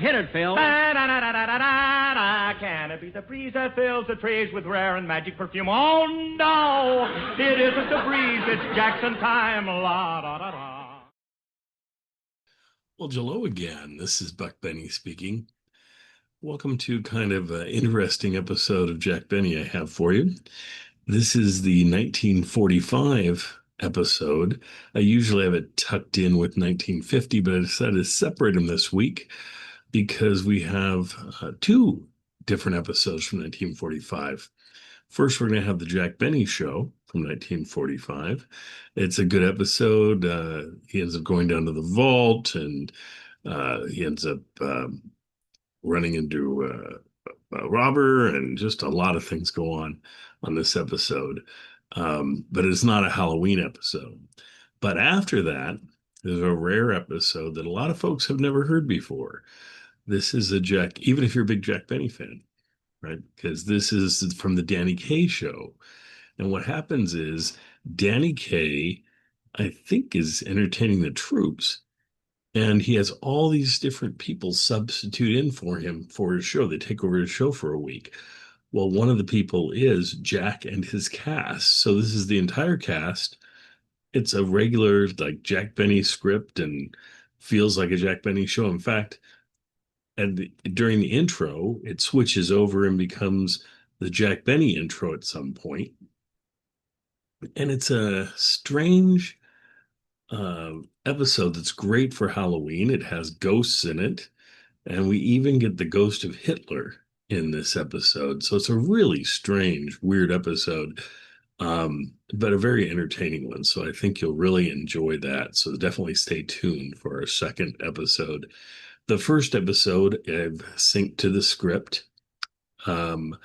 Hit it, Phil. Da-da-da-da-da-da-da. Can it be the breeze that fills the trees with rare and magic perfume? Oh, no, it isn't the breeze. It's Jackson time. La-da-da-da. Well, hello again. This is Buck Benny speaking. Welcome to kind of an interesting episode of Jack Benny I have for you. This is the 1945 episode. I usually have it tucked in with 1950, but I decided to separate them this week because we have two different episodes from 1945. First, we're going to have the Jack Benny Show from 1945. It's a good episode. He ends up going down to the vault, and he ends up running into a robber, and just a lot of things go on this episode. But it's not a Halloween episode. But after that, there's a rare episode that a lot of folks have never heard before. This is even if you're a big Jack Benny fan, right? Because this is from the Danny Kaye Show. And what happens is Danny Kaye, I think, is entertaining the troops. And he has all these different people substitute in for him for his show. They take over his show for a week. Well, one of the people is Jack and his cast. So this is the entire cast. It's a regular, like, Jack Benny script and feels like a Jack Benny show. In fact, during the intro, it switches over and becomes the Jack Benny intro at some point. And it's a strange episode that's great for Halloween. It has ghosts in it, and we even get the ghost of Hitler in this episode. So it's a really strange, weird episode, but a very entertaining one. So I think you'll really enjoy that. So definitely stay tuned for our second episode. The first episode, I've synced to the script. And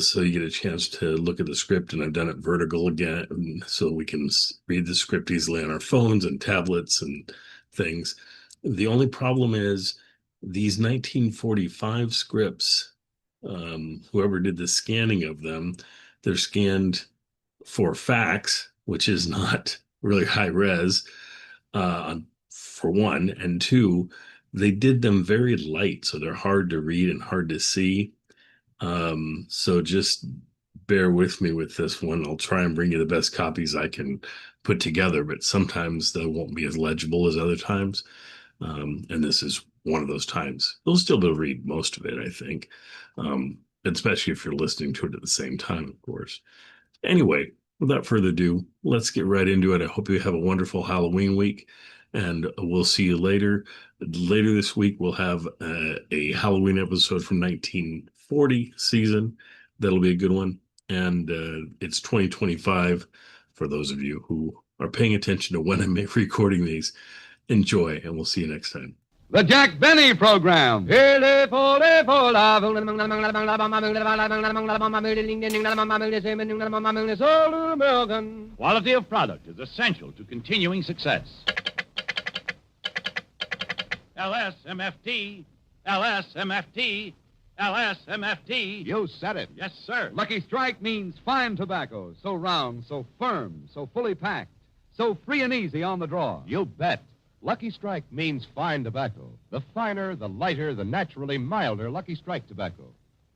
so you get a chance to look at the script, and I've done it vertical again so we can read the script easily on our phones and tablets and things. The only problem is these 1945 scripts, whoever did the scanning of them, they're scanned for fax, which is not really high res, for one, and two, they did them very light, so they're hard to read and hard to see. So just bear with me with this one. I'll try and bring you the best copies I can put together, but sometimes they won't be as legible as other times. And this is one of those times. You'll still be able to read most of it, I think, especially if you're listening to it at the same time, of course. Anyway, without further ado, let's get right into it. I hope you have a wonderful Halloween week, and we'll see you later. Later this week, we'll have a Halloween episode from 1940 season. That'll be a good one. And it's 2025 for those of you who are paying attention to when I'm recording these. Enjoy, and we'll see you next time. The Jack Benny Program. Quality of product is essential to continuing success. LSMFT, LSMFT, LSMFT. You said it. Yes, sir. Lucky Strike means fine tobacco. So round, so firm, so fully packed, so free and easy on the draw. You bet. Lucky Strike means fine tobacco. The finer, the lighter, the naturally milder Lucky Strike tobacco.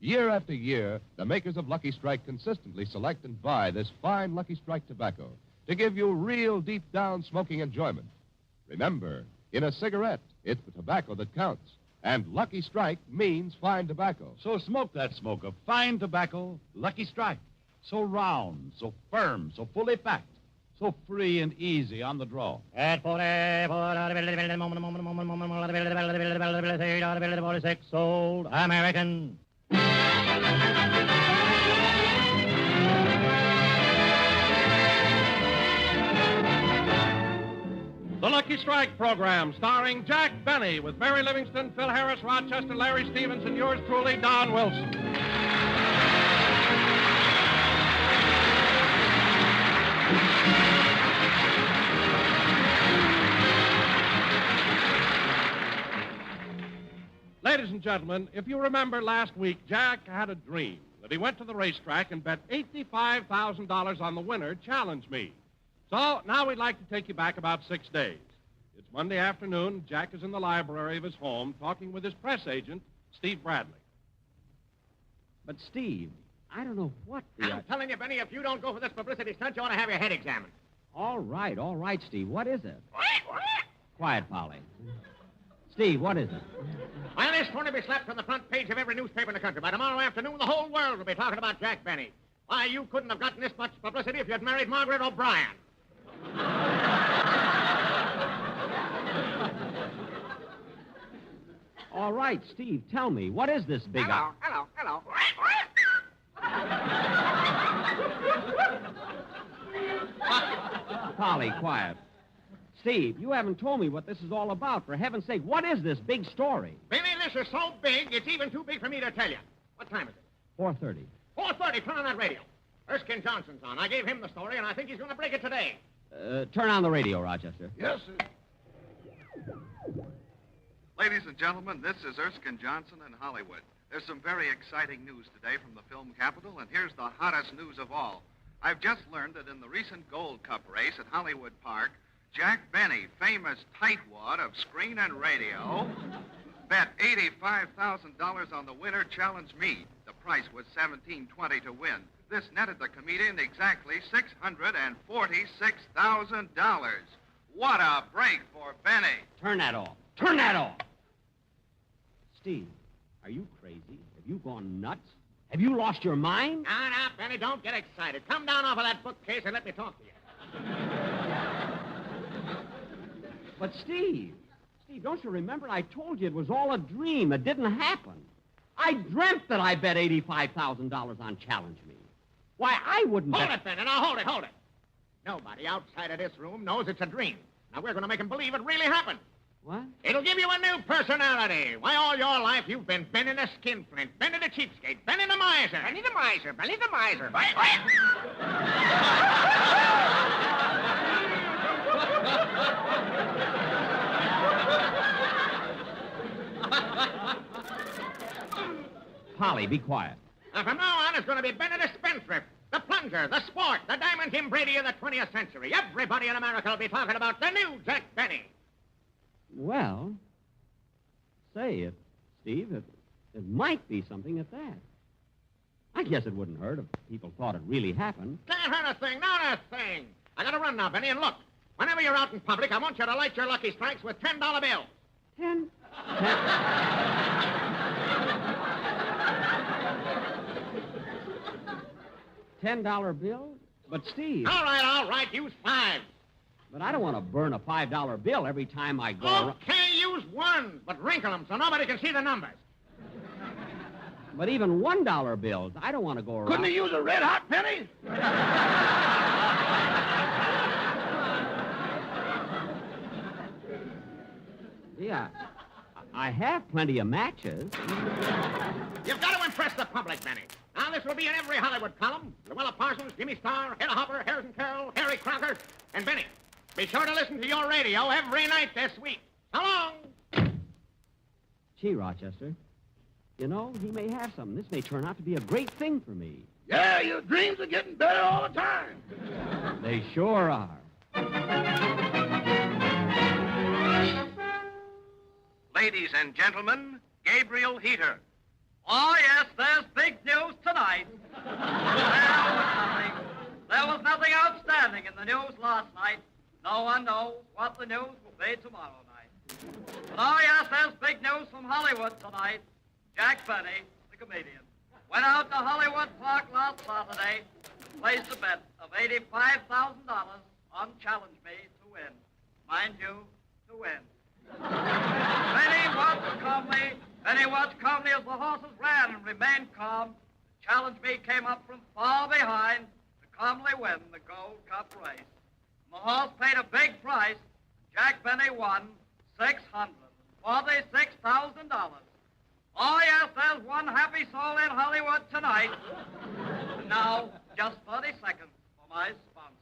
Year after year, the makers of Lucky Strike consistently select and buy this fine Lucky Strike tobacco to give you real deep-down smoking enjoyment. Remember, in a cigarette, it's the tobacco that counts. And Lucky Strike means fine tobacco. So smoke that smoke of fine tobacco, Lucky Strike. So round, so firm, so fully packed, so free and easy on the draw. Sold American. The Lucky Strike program, starring Jack Benny, with Mary Livingston, Phil Harris, Rochester, Larry Stevens, and yours truly, Don Wilson. Ladies and gentlemen, if you remember last week, Jack had a dream that he went to the racetrack and bet $85,000 on the winner, Challenge Me. So now we'd like to take you back about 6 days. It's Monday afternoon, Jack is in the library of his home talking with his press agent, Steve Bradley. But, Steve, I don't know what the... I'm telling you, Benny, if you don't go for this publicity stunt, you ought to have your head examined. All right, Steve. What is it? Quiet, Polly. Steve, what is it? Well, this story will be slapped on the front page of every newspaper in the country. By tomorrow afternoon, the whole world will be talking about Jack Benny. Why, you couldn't have gotten this much publicity if you had married Margaret O'Brien. All right, Steve, tell me, what is this big... Hello. Polly, quiet. Steve, you haven't told me what this is all about. For heaven's sake, what is this big story? Benny, this is so big, it's even too big for me to tell you. What time is it? 4:30. 4:30. Turn on that radio. Erskine Johnson's on. I gave him the story, and I think he's going to break it today. Turn on the radio, Rochester. Yes, sir. Ladies and gentlemen, this is Erskine Johnson in Hollywood. There's some very exciting news today from the film capital, and here's the hottest news of all. I've just learned that in the recent Gold Cup race at Hollywood Park, Jack Benny, famous tightwad of screen and radio, bet $85,000 on the winner challenge me. The price was $17.20 to win. This netted the comedian exactly $646,000. What a break for Benny. Turn that off. Turn that off. Steve, are you crazy? Have you gone nuts? Have you lost your mind? No, Benny, don't get excited. Come down off of that bookcase and let me talk to you. But, Steve, don't you remember I told you it was all a dream? It didn't happen. I dreamt that I bet $85,000 on Challenge Me. Why, I wouldn't Hold bet... it, Benny. Now, hold it. Nobody outside of this room knows it's a dream. Now, we're going to make them believe it really happened. What? It'll give you a new personality. Why, all your life you've been Benny the Skinflint, Benny the Cheapskate, Benny the Miser. Benny the Miser, Benny the Miser. Polly, be quiet. Now, from now on, it's going to be Benny the Spendthrift, the Plunger, the Sport, the Diamond Tim Brady of the 20th century. Everybody in America will be talking about the new Jack Benny. Well, say it, Steve. It might be something at that. I guess it wouldn't hurt if people thought it really happened. Can't hurt a thing, not a thing. I got to run now, Benny, and look. Whenever you're out in public, I want you to light your lucky strikes with $10 bills. $10 bill? But, Steve... All right, use 5. But I don't want to burn a $5 bill every time I go around. Okay, use 1, but wrinkle them so nobody can see the numbers. But even $1 bills, I don't want to go around... Couldn't he use a red-hot penny? Yeah, I have plenty of matches. You've got to impress the public, Benny. Now, this will be in every Hollywood column. Luella Parsons, Jimmy Starr, Hedda Hopper, Harrison Carroll, Harry Crocker, and Benny. Be sure to listen to your radio every night this week. So long. Gee, Rochester, you know, he may have something. This may turn out to be a great thing for me. Yeah, your dreams are getting better all the time. They sure are. Ladies and gentlemen, Gabriel Heater. Oh, yes, there's big news tonight. There was nothing outstanding in the news last night. No one knows what the news will be tomorrow night. But, oh, yes, there's big news from Hollywood tonight. Jack Benny, the comedian, went out to Hollywood Park last Saturday and placed a bet of $85,000 on Challenge Me to win. Mind you, to win. Benny watched calmly as the horses ran and remained calm. Challenge Me came up from far behind to calmly win the Gold Cup race. The horse paid a big price. Jack Benny won $646,000. Oh, yes, there's one happy soul in Hollywood tonight. And now, just 30 seconds for my sponsor.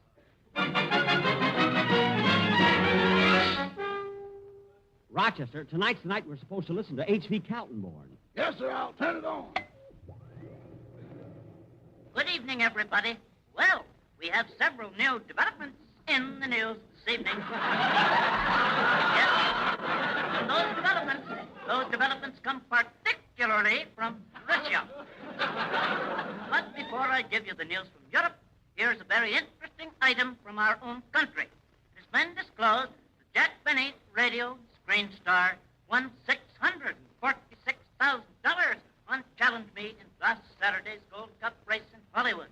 Rochester, tonight's the night we're supposed to listen to H.V. Kaltenborn. Yes, sir, I'll turn it on. Good evening, everybody. Well, we have several new developments. in the news this evening. Yes. And those developments come particularly from Russia. But before I give you the news from Europe, here's a very interesting item from our own country. It has been disclosed that Jack Benny, radio screen star, won $646,000 on Challenge Me in last Saturday's Gold Cup race in Hollywood.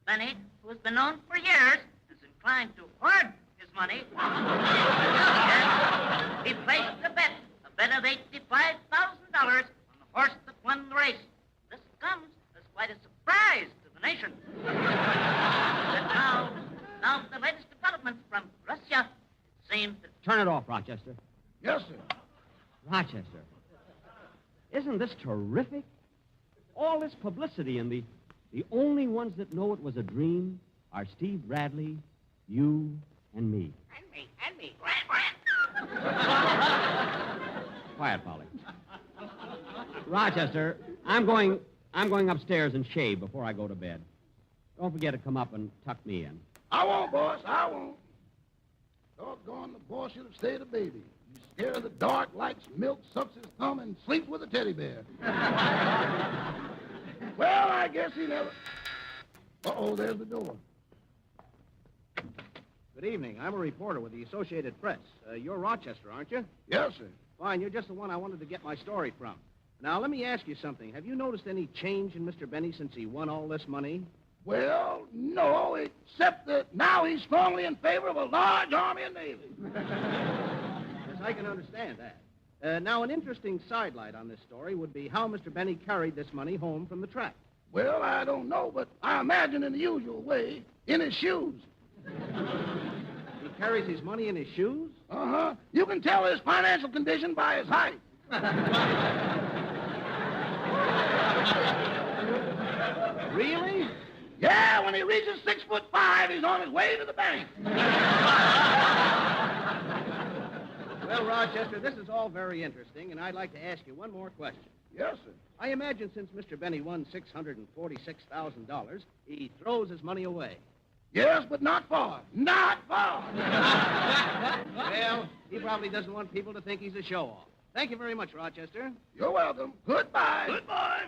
Benny, who has been known for years, is inclined to hoard his money. Yes, he placed a bet of $85,000 on the horse that won the race. This comes as quite a surprise to the nation. But now the latest developments from Russia, it seems that... Turn it off, Rochester. Yes, sir. Rochester, isn't this terrific? All this publicity, and the only ones that know it was a dream are Steve Bradley, you, and me. And me. Quiet, Polly. Rochester, I'm going upstairs and shave before I go to bed. Don't forget to come up and tuck me in. I won't, boss. I won't. Doggone, the boss should have stayed a baby. He's scared of the dark, likes milk, sucks his thumb, and sleeps with a teddy bear. Well, I guess he never... Uh-oh, there's the door. Good evening. I'm a reporter with the Associated Press. You're Rochester, aren't you? Yes, sir. Fine. You're just the one I wanted to get my story from. Now, let me ask you something. Have you noticed any change in Mr. Benny since he won all this money? Well, no, except that now he's strongly in favor of a large army and navy. Yes, I can understand that. Now, an interesting sidelight on this story would be how Mr. Benny carried this money home from the track. Well, I don't know, but I imagine in the usual way, in his shoes. He carries his money in his shoes? Uh-huh. You can tell his financial condition by his height. Really? Yeah, when he reaches 6'5", he's on his way to the bank. Well, Rochester, this is all very interesting, and I'd like to ask you one more question. Yes, sir. I imagine since Mr. Benny won $646,000, he throws his money away. Yes, but not far. Not far. Well, he probably doesn't want people to think he's a show-off. Thank you very much, Rochester. You're welcome. Goodbye. Goodbye.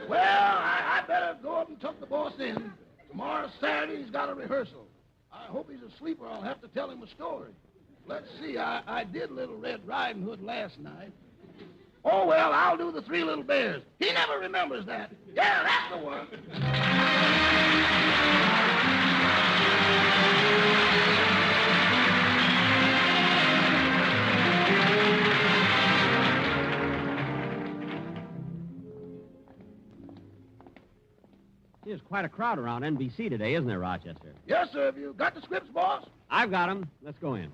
Well, I better go up and tuck the boss in. Tomorrow's Saturday, he's got a rehearsal. I hope he's asleep or I'll have to tell him a story. Let's see, I did Little Red Riding Hood last night. Oh, well, I'll do the Three Little Bears. He never remembers that. Yeah, that's the one. There's quite a crowd around NBC today, isn't there, Rochester? Yes, sir. Have you got the scripts, boss? I've got them. Let's go in.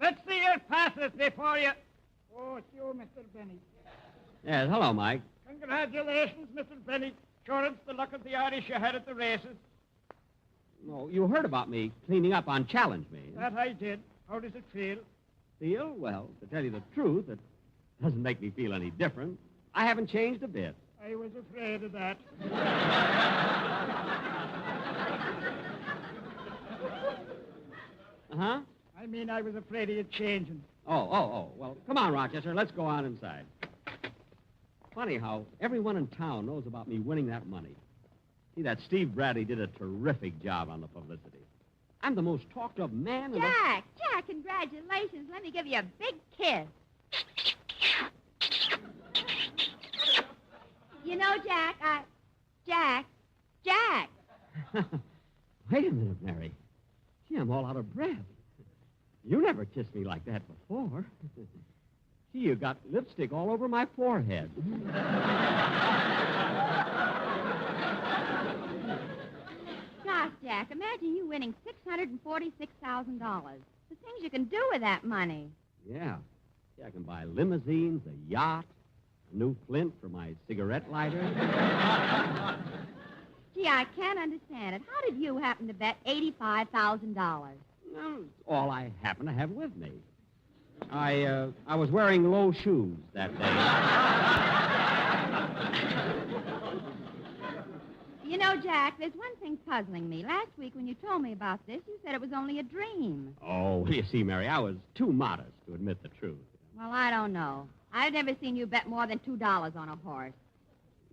Let's see your passes before you... Oh, it's you, Mr. Benny. Yes, hello, Mike. Congratulations, Mr. Benny. Sure, it's the luck of the Irish you had at the races. No, you heard about me cleaning up on Challenge Me. That I did. How does it feel? Feel? Well, to tell you the truth, it doesn't make me feel any different. I haven't changed a bit. I was afraid of that. Uh-huh? I mean, I was afraid of you changing. Oh. Well, come on, Rochester. Let's go on inside. Funny how everyone in town knows about me winning that money. See, that Steve Bradley did a terrific job on the publicity. I'm the most talked-of man in Jack, congratulations. Let me give you a big kiss. You know, Jack. Wait a minute, Mary. Gee, I'm all out of breath. You never kissed me like that before. Gee, you got lipstick all over my forehead. Gosh, Jack, imagine you winning $646,000. The things you can do with that money. Yeah. See, I can buy limousines, a yacht, a new flint for my cigarette lighter. Gee, I can't understand it. How did you happen to bet $85,000? Well, it's all I happen to have with me. I was wearing low shoes that day. You know, Jack, there's one thing puzzling me. Last week when you told me about this, you said it was only a dream. Oh, you see, Mary, I was too modest to admit the truth. Well, I don't know. I've never seen you bet more than $2 on a horse.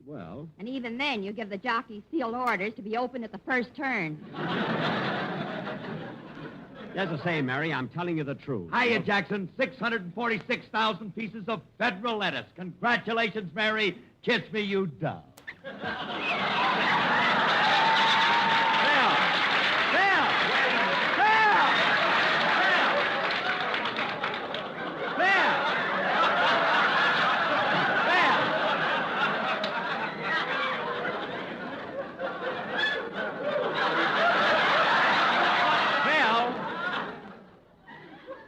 Well, And even then, you give the jockeys sealed orders to be open at the first turn. just the same, Mary, I'm telling you the truth. Hiya, Jackson. 646,000 pieces of federal lettuce. Congratulations, Mary. Kiss me, you dove.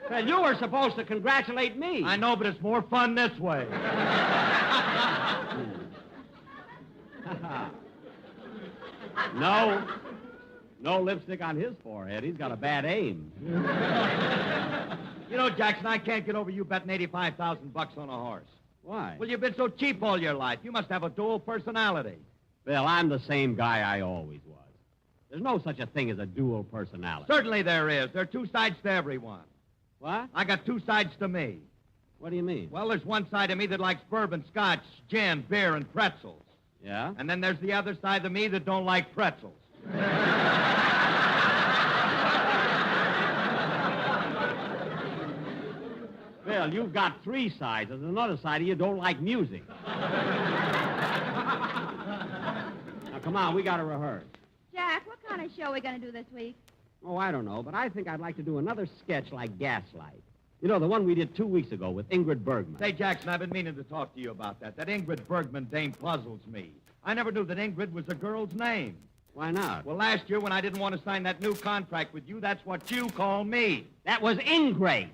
Well, you were supposed to congratulate me. I know, but it's more fun this way. No lipstick on his forehead. He's got a bad aim. You know, Jackson, I can't get over you betting $85,000 on a horse. Why? Well, you've been so cheap all your life. You must have a dual personality. Well, I'm the same guy I always was. There's no such a thing as a dual personality. Certainly there is. There are two sides to everyone. What? I got two sides to me. What do you mean? Well, there's one side of me that likes bourbon, scotch, gin, beer, and pretzels. Yeah? And then there's the other side of me that don't like pretzels. Well, you've got three sides. There's another side of you don't like music. Now, come on, we got to rehearse. Jack, what kind of show are we going to do this week? Oh, I don't know, but I think I'd like to do another sketch like Gaslight. You know, the one we did 2 weeks ago with Ingrid Bergman. Say, Jackson, I've been meaning to talk to you about that. That Ingrid Bergman dame puzzles me. I never knew that Ingrid was a girl's name. Why not? Well, last year when I didn't want to sign that new contract with you, that's what you call me. That was ingrate.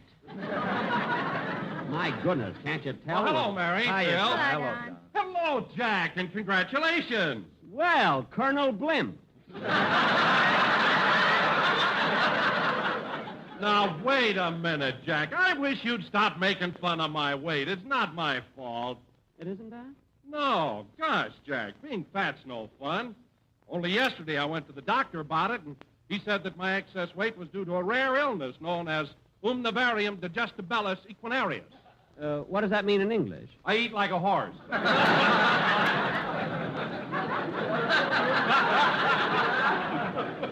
My goodness, can't you tell? Oh, hello, Mary. Hi, Bill. Hello, Don. Don. Hello, Jack, and congratulations. Well, Colonel Blimp. Now, wait a minute, Jack. I wish you'd stop making fun of my weight. It's not my fault. It isn't that? No, gosh, Jack, being fat's no fun. Only yesterday I went to the doctor about it, and he said that my excess weight was due to a rare illness known as Umnivarium digestibilis equinarius. What does that mean in English? I eat like a horse.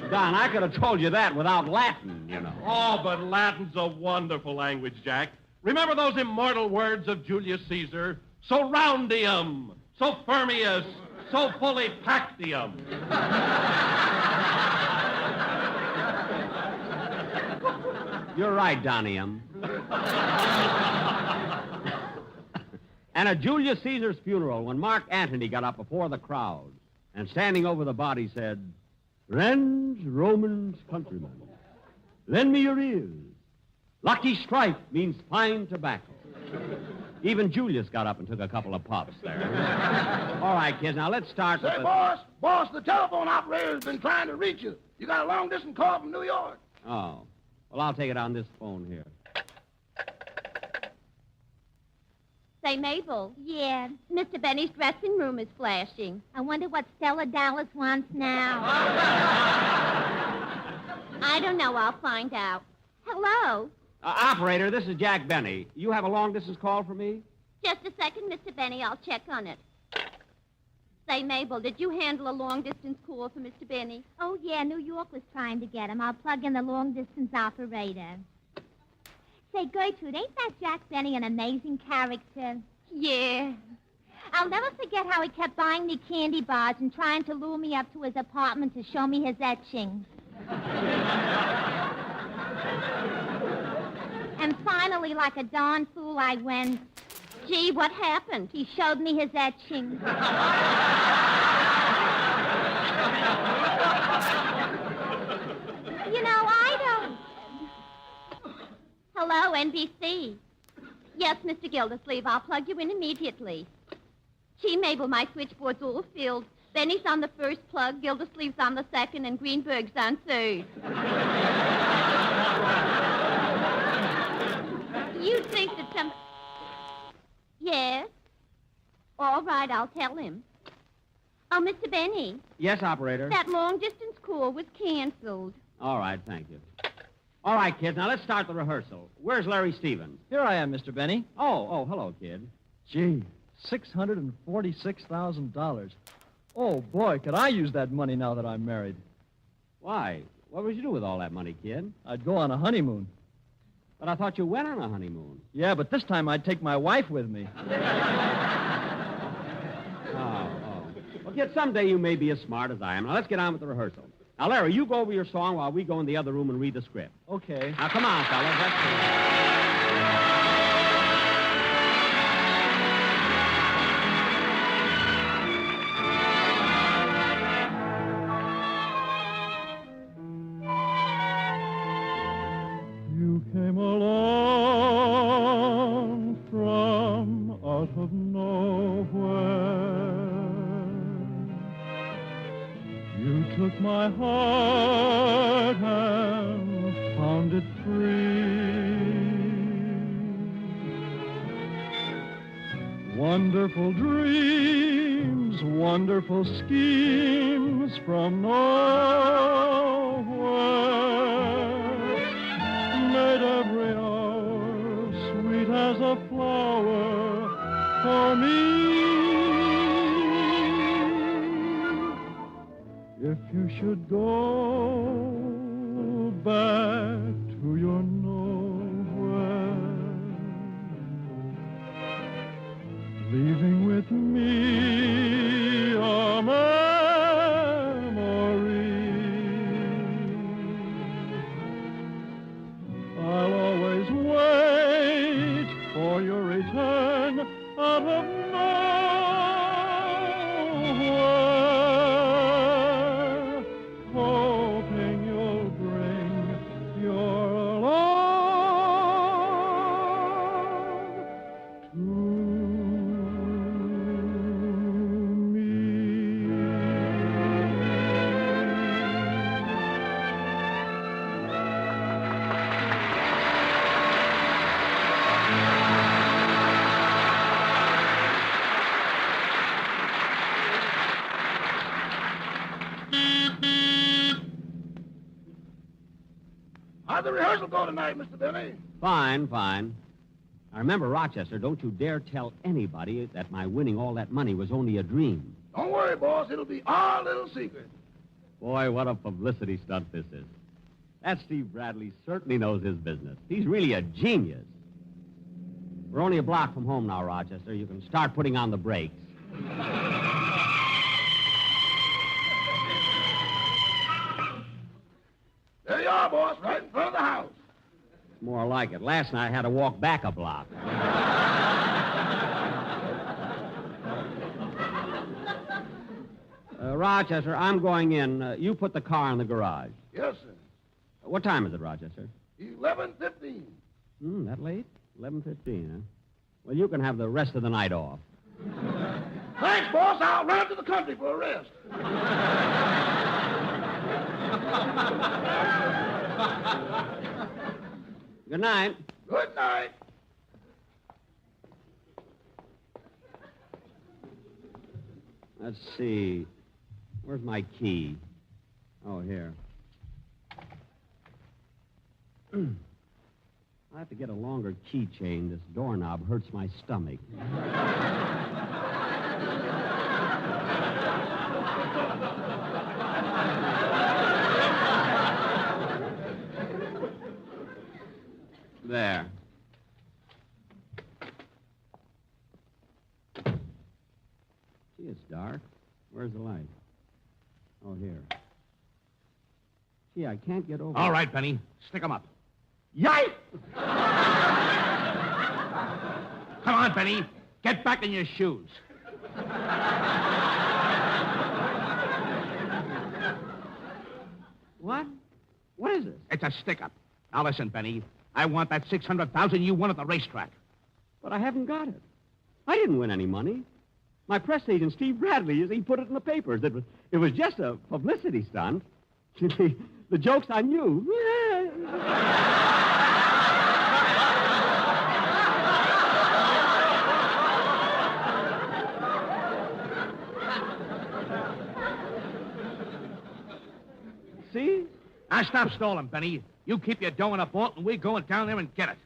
Don, I could have told you that without Latin, you know. Oh, but Latin's a wonderful language, Jack. Remember those immortal words of Julius Caesar? So roundium, so fermius, so fully pactium. You're right, Donium. And at Julius Caesar's funeral, when Mark Antony got up before the crowd and standing over the body said, "Friends, Romans, countrymen, lend me your ears. Lucky Strike means fine tobacco." Even Julius got up and took a couple of puffs there. All right, kids, now let's start with Say, boss, the telephone operator's been trying to reach you. You got a long-distance call from New York. Oh. Well, I'll take it on this phone here. Say, Mabel. Yeah, Mr. Benny's dressing room is flashing. I wonder what Stella Dallas wants now. I don't know. I'll find out. Hello? Operator, this is Jack Benny. You have a long-distance call for me? Just a second, Mr. Benny. I'll check on it. Say, Mabel, did you handle a long-distance call for Mr. Benny? Oh, yeah, New York was trying to get him. I'll plug in the long-distance operator. Say, Gertrude, ain't that Jack Benny an amazing character? Yeah. I'll never forget how he kept buying me candy bars and trying to lure me up to his apartment to show me his etchings. And finally, like a darn fool, I went, Gee, what happened? He showed me his etchings. You know, I don't... Hello, NBC. Yes, Mr. Gildersleeve, I'll plug you in immediately. Gee, Mabel, my switchboard's all filled. Benny's on the first plug, Gildersleeve's on the second, and Greenberg's on third. You think that some... Yes? All right, I'll tell him. Oh, Mr. Benny, Yes, operator. that long-distance call was canceled. All right, thank you. All right, kids, now let's start the rehearsal. Where's Larry Stevens? Here I am, Mr. Benny. Oh, hello, kid. Gee, $646,000. Oh, boy, could I use that money now that I'm married. Why? What would you do with all that money, kid? I'd go on a honeymoon. But I thought you went on a honeymoon. Yeah, but this time I'd take my wife with me. Well, kid, someday you may be as smart as I am. Now, let's get on with the rehearsal. Now, Larry, you go over your song while we go in the other room and read the script. Okay. Now, come on, fellas. Let's go. You came along from out of nowhere. You took my heart and found it free. Wonderful dreams, wonderful schemes from nowhere made every hour sweet as a flower for me. If you should go back to your nowhere, leaving with me a memory, I'll always wait for your return out of nowhere, hoping you'll bring your love to How'd the rehearsal go tonight, Mr. Benny? Fine. Now, remember, Rochester, don't you dare tell anybody that my winning all that money was only a dream. Don't worry, boss. It'll be our little secret. Boy, what a publicity stunt this is. That Steve Bradley certainly knows his business. He's really a genius. We're only a block from home now, Rochester. You can start putting on the brakes. There you are, boss, right in front of the house. More like it. Last night I had to walk back a block. Rochester, I'm going in. You put the car in the garage. Yes, sir. What time is it, Rochester? 11:15. That late? 11:15, huh? Well, you can have the rest of the night off. Thanks, boss. I'll run to the country for a rest. Good night. Good night. Let's see. Where's my key? Oh, here. I have to get a longer keychain. This doorknob hurts my stomach. There. Gee, it's dark. Where's the light? Oh, here. Gee, I can't get over. All right, Benny. Stick 'em up. Yipe! Come on, Benny. Get back in your shoes. What? What is this? It's a stick-up. Now listen, Benny. I want that $600,000 you won at the racetrack. But I haven't got it. I didn't win any money. My press agent, Steve Bradley, he put it in the papers. It was just a publicity stunt. The joke's on you. See? Now, stop stalling, Benny. You keep your dough in a vault, and we're going down there and get it.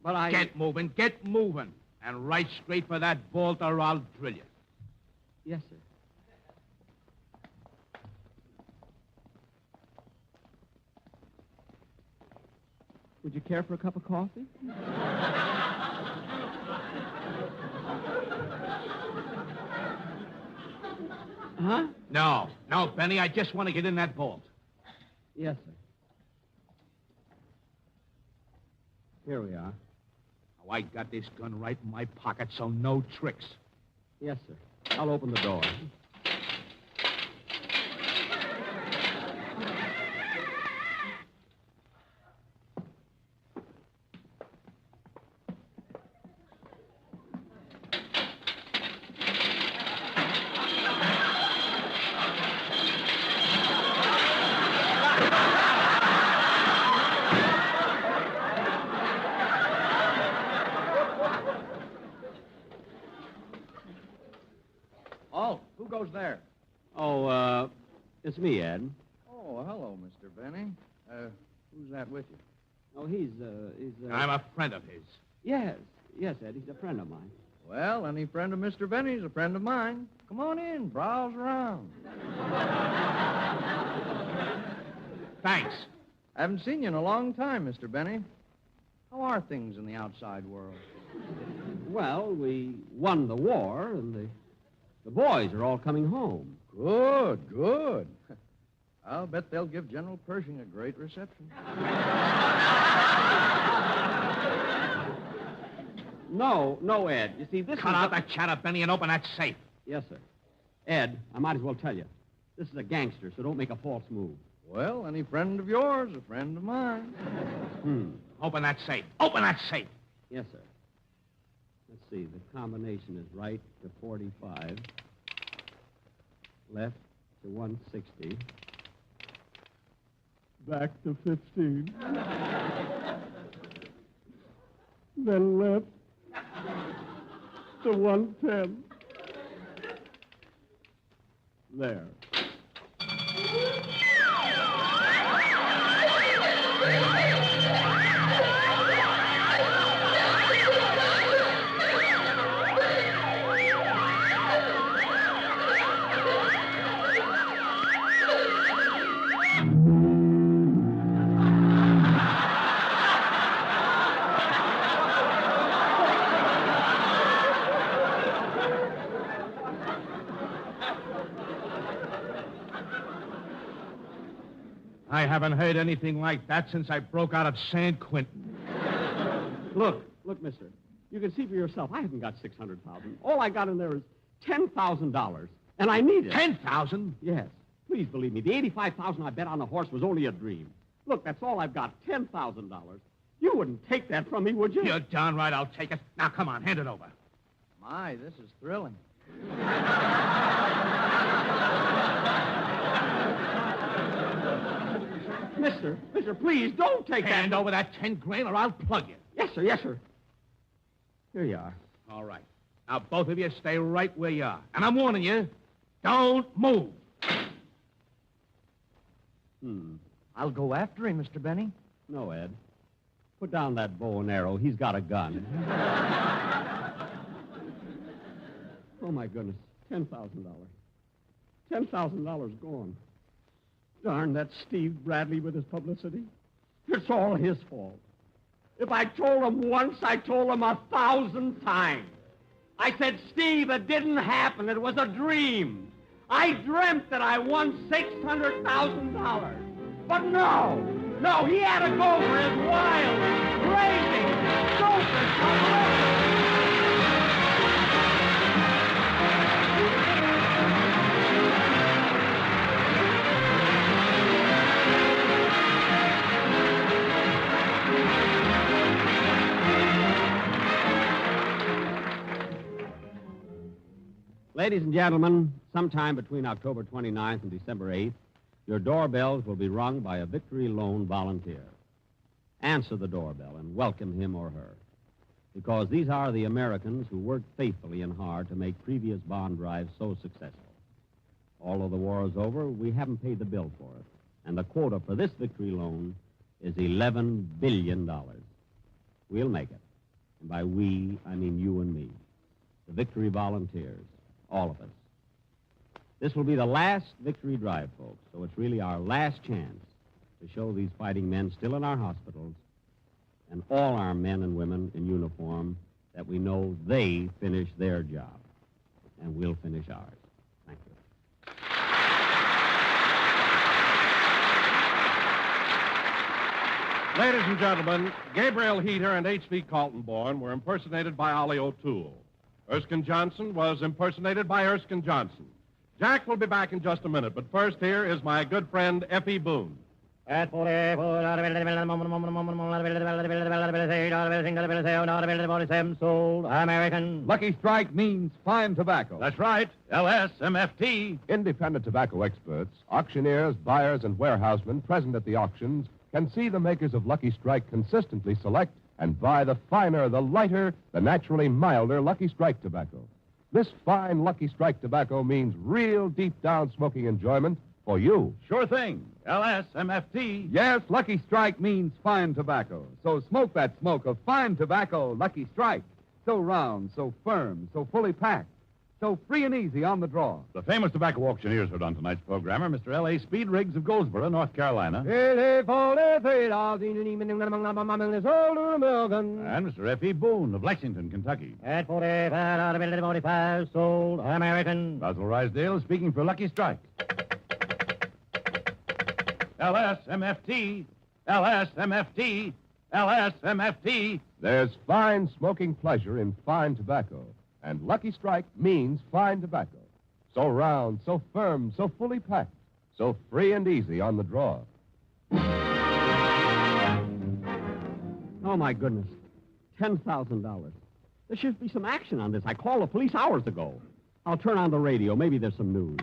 But I... Get moving. And right straight for that vault, or I'll drill you. Yes, sir. Would you care for a cup of coffee? Huh? No, Benny, I just want to get in that vault. Yes, sir. Here we are. Oh, I got this gun right in my pocket, so no tricks. Yes, sir. I'll open the door. Who goes there? Oh, it's me, Ed. Oh, hello, Mr. Benny. Who's that with you? Oh, he's I'm a friend of his. Yes, Ed, he's a friend of mine. Well, any friend of Mr. Benny's a friend of mine. Come on in, browse around. Thanks. I haven't seen you in a long time, Mr. Benny. How are things in the outside world? Well, we won the war, and the boys are all coming home. Good. I'll bet they'll give General Pershing a great reception. No, Ed. You see, this Cut out that chatter, Benny, and open that safe. Yes, sir. Ed, I might as well tell you. This is a gangster, so don't make a false move. Well, any friend of yours, a friend of mine. Open that safe. Open that safe. Yes, sir. Let's see. The combination is right to 45, left to 160, Back to 15. Then left to 110. there. I haven't heard anything like that since I broke out of San Quentin. Look, mister. You can see for yourself, I haven't got $600,000. All I got in there is $10,000, and I need it. 10,000? Yes. Please believe me, the $85,000 I bet on the horse was only a dream. Look, that's all I've got, $10,000. You wouldn't take that from me, would you? You're darn right I'll take it. Now, come on, hand it over. My, this is thrilling. Mister, please, don't take that. Hand over that 10 grand or I'll plug you. Yes, sir. Here you are. All right. Now, both of you stay right where you are. And I'm warning you, don't move. I'll go after him, Mr. Benny. No, Ed. Put down that bow and arrow. He's got a gun. Oh, my goodness. $10,000. $10,000 gone. Darn that Steve Bradley with his publicity. It's all his fault. If I told him once, I told him 1,000 times. I said, Steve, it didn't happen. It was a dream. I dreamt that I won $600,000. But no, he had to go for his wild, crazy, stupid publicity. Ladies and gentlemen, sometime between October 29th and December 8th, your doorbells will be rung by a Victory Loan volunteer. Answer the doorbell and welcome him or her, because these are the Americans who worked faithfully and hard to make previous bond drives so successful. Although the war is over, we haven't paid the bill for it, and the quota for this Victory Loan is $11 billion. We'll make it. And by we, I mean you and me, the Victory Volunteers, all of us. This will be the last Victory Drive, folks, so it's really our last chance to show these fighting men still in our hospitals and all our men and women in uniform that we know they finished their job, and we'll finish ours. Thank you. Ladies and gentlemen, Gabriel Heater and H.V. Kaltenborn were impersonated by Ollie O'Toole. Erskine Johnson was impersonated by Erskine Johnson. Jack will be back in just a minute, but first here is my good friend Effie Boone. Sold American. Lucky Strike means fine tobacco. That's right. LSMFT. Independent tobacco experts, auctioneers, buyers, and warehousemen present at the auctions can see the makers of Lucky Strike consistently select and buy the finer, the lighter, the naturally milder Lucky Strike tobacco. This fine Lucky Strike tobacco means real deep-down smoking enjoyment for you. Sure thing. LSMFT. Yes, Lucky Strike means fine tobacco. So smoke that smoke of fine tobacco, Lucky Strike. So round, so firm, so fully packed, so free and easy on the draw. The famous tobacco auctioneers heard on tonight's program are Mr. L.A. Speed Riggs of Goldsboro, North Carolina. And Mr. F.E. Boone of Lexington, Kentucky. At 45, sold American. Basil Rysdale speaking for Lucky Strike. LSMFT. LSMFT. LSMFT. There's fine smoking pleasure in fine tobacco. And Lucky Strike means fine tobacco. So round, so firm, so fully packed, so free and easy on the draw. Oh, my goodness. $10,000. There should be some action on this. I called the police hours ago. I'll turn on the radio. Maybe there's some news.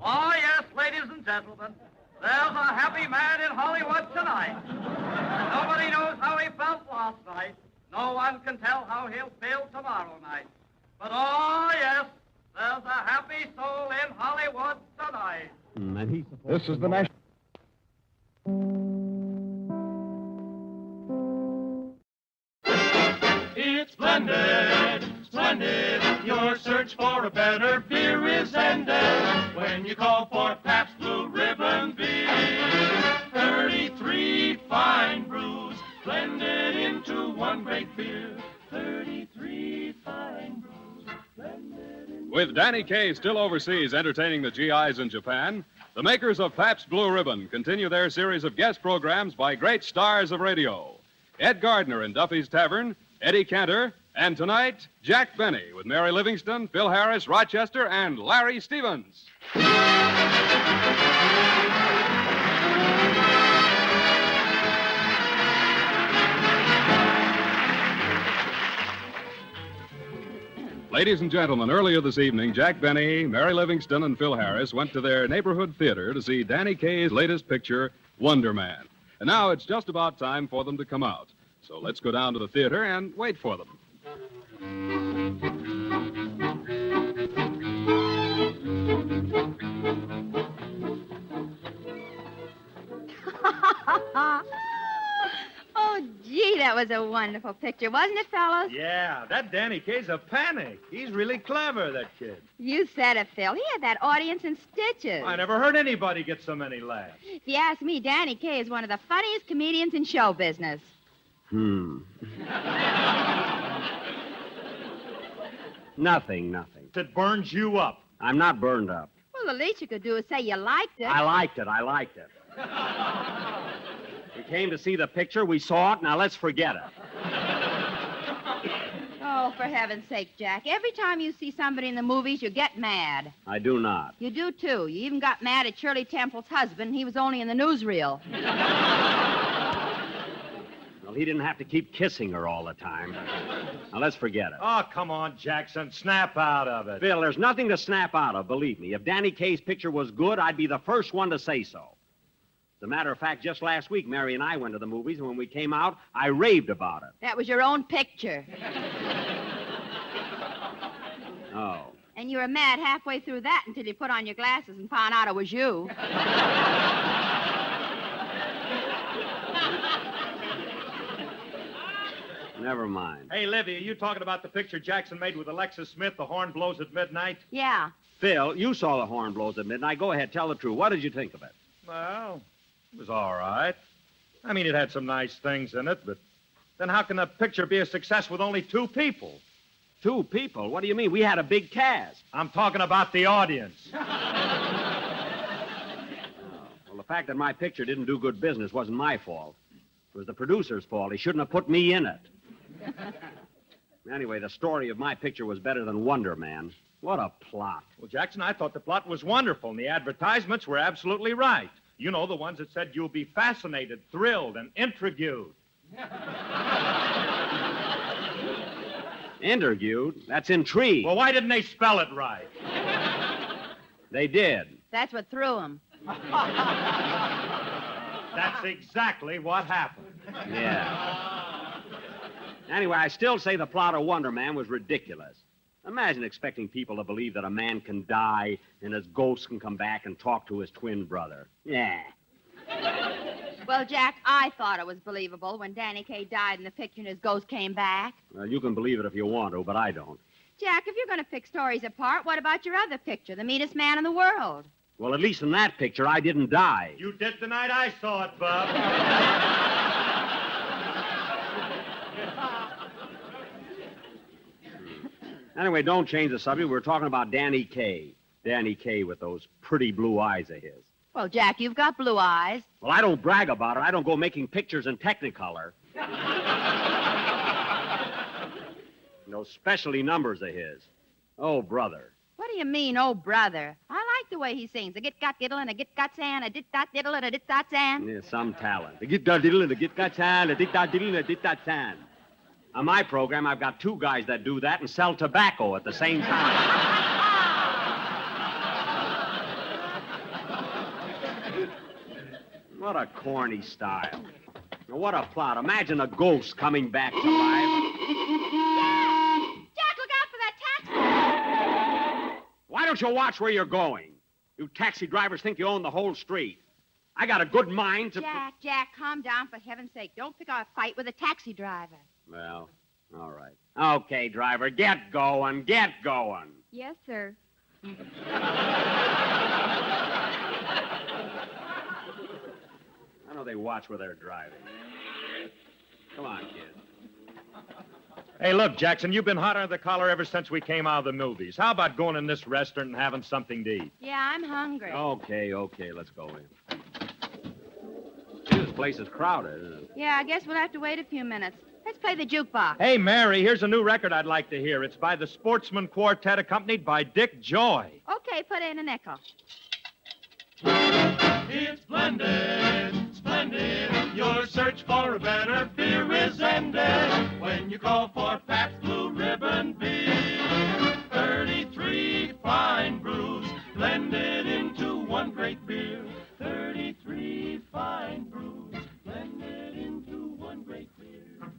Oh, yes, ladies and gentlemen. There's a happy man in Hollywood tonight. Nobody knows how he felt last night. No one can tell how he'll feel tomorrow night. But, oh, yes, there's a happy soul in Hollywood tonight. And he's This is the national... It's splendid, splendid. Your search for a better beer is ended when you call for Pabst Blue Ribbon beer. 33 fine brews blended into one great beer. 33 fine brews blended into... With Danny Kaye still overseas entertaining the GIs in Japan, the makers of Pabst Blue Ribbon continue their series of guest programs by great stars of radio. Ed Gardner in Duffy's Tavern, Eddie Cantor, and tonight, Jack Benny with Mary Livingston, Phil Harris, Rochester, and Larry Stevens. Ladies and gentlemen, earlier this evening, Jack Benny, Mary Livingston, and Phil Harris went to their neighborhood theater to see Danny Kaye's latest picture, Wonder Man. And now it's just about time for them to come out. So let's go down to the theater and wait for them. Oh, gee, that was a wonderful picture, wasn't it, fellows? Yeah, that Danny Kaye's a panic. He's really clever, that kid. You said it, Phil. He had that audience in stitches. I never heard anybody get so many laughs. If you ask me, Danny Kaye is one of the funniest comedians in show business. Nothing. It burns you up. I'm not burned up. Well, the least you could do is say you liked it. I liked it. We came to see the picture. We saw it. Now let's forget it. Oh, for heaven's sake, Jack. Every time you see somebody in the movies, you get mad. I do not. You do, too. You even got mad at Shirley Temple's husband. He was only in the newsreel. Now, he didn't have to keep kissing her all the time. Now, let's forget it. Oh, come on, Jackson. Snap out of it. Phil, there's nothing to snap out of, believe me. If Danny Kaye's picture was good, I'd be the first one to say so. As a matter of fact, just last week, Mary and I went to the movies, and when we came out, I raved about it. That was your own picture. Oh. And you were mad halfway through that until you put on your glasses and found out it was you. Never mind. Hey, Livy, are you talking about the picture Jackson made with Alexis Smith, The Horn Blows at Midnight? Yeah. Phil, you saw The Horn Blows at Midnight. Go ahead, tell the truth. What did you think of it? Well, it was all right. I mean, it had some nice things in it, but then how can a picture be a success with only 2 people? 2 people? What do you mean? We had a big cast. I'm talking about the audience. Well, the fact that my picture didn't do good business wasn't my fault. It was the producer's fault. He shouldn't have put me in it. Anyway, the story of my picture was better than Wonder Man. What a plot. Well, Jackson, I thought the plot was wonderful, and the advertisements were absolutely right. You know, the ones that said you'll be fascinated, thrilled, and intrigued. Intrigued? That's intrigue. Well, why didn't they spell it right? They did. That's what threw him. That's exactly what happened. Yeah. Anyway, I still say the plot of Wonder Man was ridiculous. Imagine expecting people to believe that a man can die and his ghost can come back and talk to his twin brother. Yeah. Well, Jack, I thought it was believable when Danny Kaye died in the picture and his ghost came back. Well, you can believe it if you want to, but I don't. Jack, if you're going to pick stories apart, what about your other picture, the meanest man in the world? Well, at least in that picture, I didn't die. You did the night I saw it, Bub. Anyway, don't change the subject. We're talking about Danny Kaye. Danny Kaye with those pretty blue eyes of his. Well, Jack, you've got blue eyes. Well, I don't brag about it. I don't go making pictures in Technicolor. Those specialty numbers of his. Oh, brother. What do you mean, oh, brother? I like the way he sings. A git-got diddle and a git-got san, a dit-dot diddle and a dit-dot san. Yeah, some talent. A git-dot diddle and a git-got san, a dit-dot diddle and a dit-dot san. On my program, I've got 2 guys that do that and sell tobacco at the same time. What a corny style. Now, what a plot. Imagine a ghost coming back to life. Jack, look out for that taxi! Why don't you watch where you're going? You taxi drivers think you own the whole street. I got a good mind to... Jack, calm down, for heaven's sake. Don't pick a fight with a taxi driver. Well, all right. Okay, driver, get going, get going. Yes, sir. I know they watch where they're driving. Come on, kid. Hey, look, Jackson, you've been hot under the collar ever since we came out of the movies. How about going in this restaurant and having something to eat? Yeah, I'm hungry. Okay, let's go in. Gee, this place is crowded, isn't it? Yeah, I guess we'll have to wait a few minutes. Let's play the jukebox. Hey, Mary, here's a new record I'd like to hear. It's by the Sportsman Quartet, accompanied by Dick Joy. Okay, put in a nickel. It's splendid, splendid. Your search for a better beer is ended when you call for Pabst Blue Ribbon beer. 33 fine brews blended into one great beer. 33 fine brews blended into one great beer.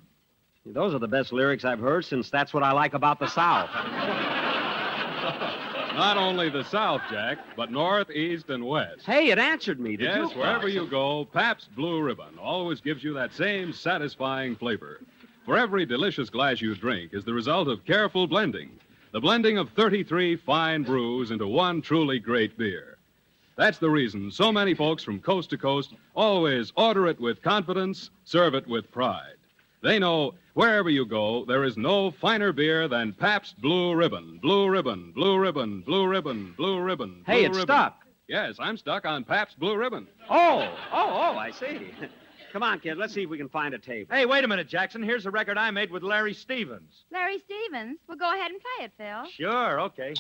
Those are the best lyrics I've heard since That's What I Like About the South. Not only the South, Jack, but North, East, and West. Hey, it answered me. Yes, wherever you go, Pabst Blue Ribbon always gives you that same satisfying flavor. For every delicious glass you drink is the result of careful blending. The blending of 33 fine brews into one truly great beer. That's the reason so many folks from coast to coast always order it with confidence, serve it with pride. They know wherever you go, there is no finer beer than Pabst Blue Ribbon. Blue Ribbon, Blue Ribbon, Blue Ribbon, Blue Ribbon. Hey, it's stuck. Yes, I'm stuck on Pabst Blue Ribbon. Oh, I see. Come on, kid, let's see if we can find a table. Hey, wait a minute, Jackson. Here's a record I made with Larry Stevens. Larry Stevens? Well, go ahead and play it, Phil. Sure, okay.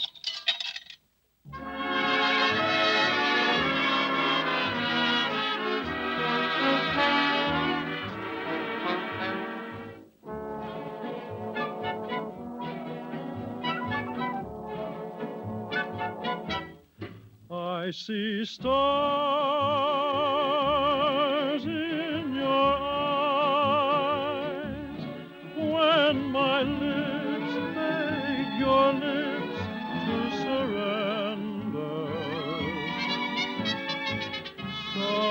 I see stars in your eyes when my lips beg your lips to surrender. Stars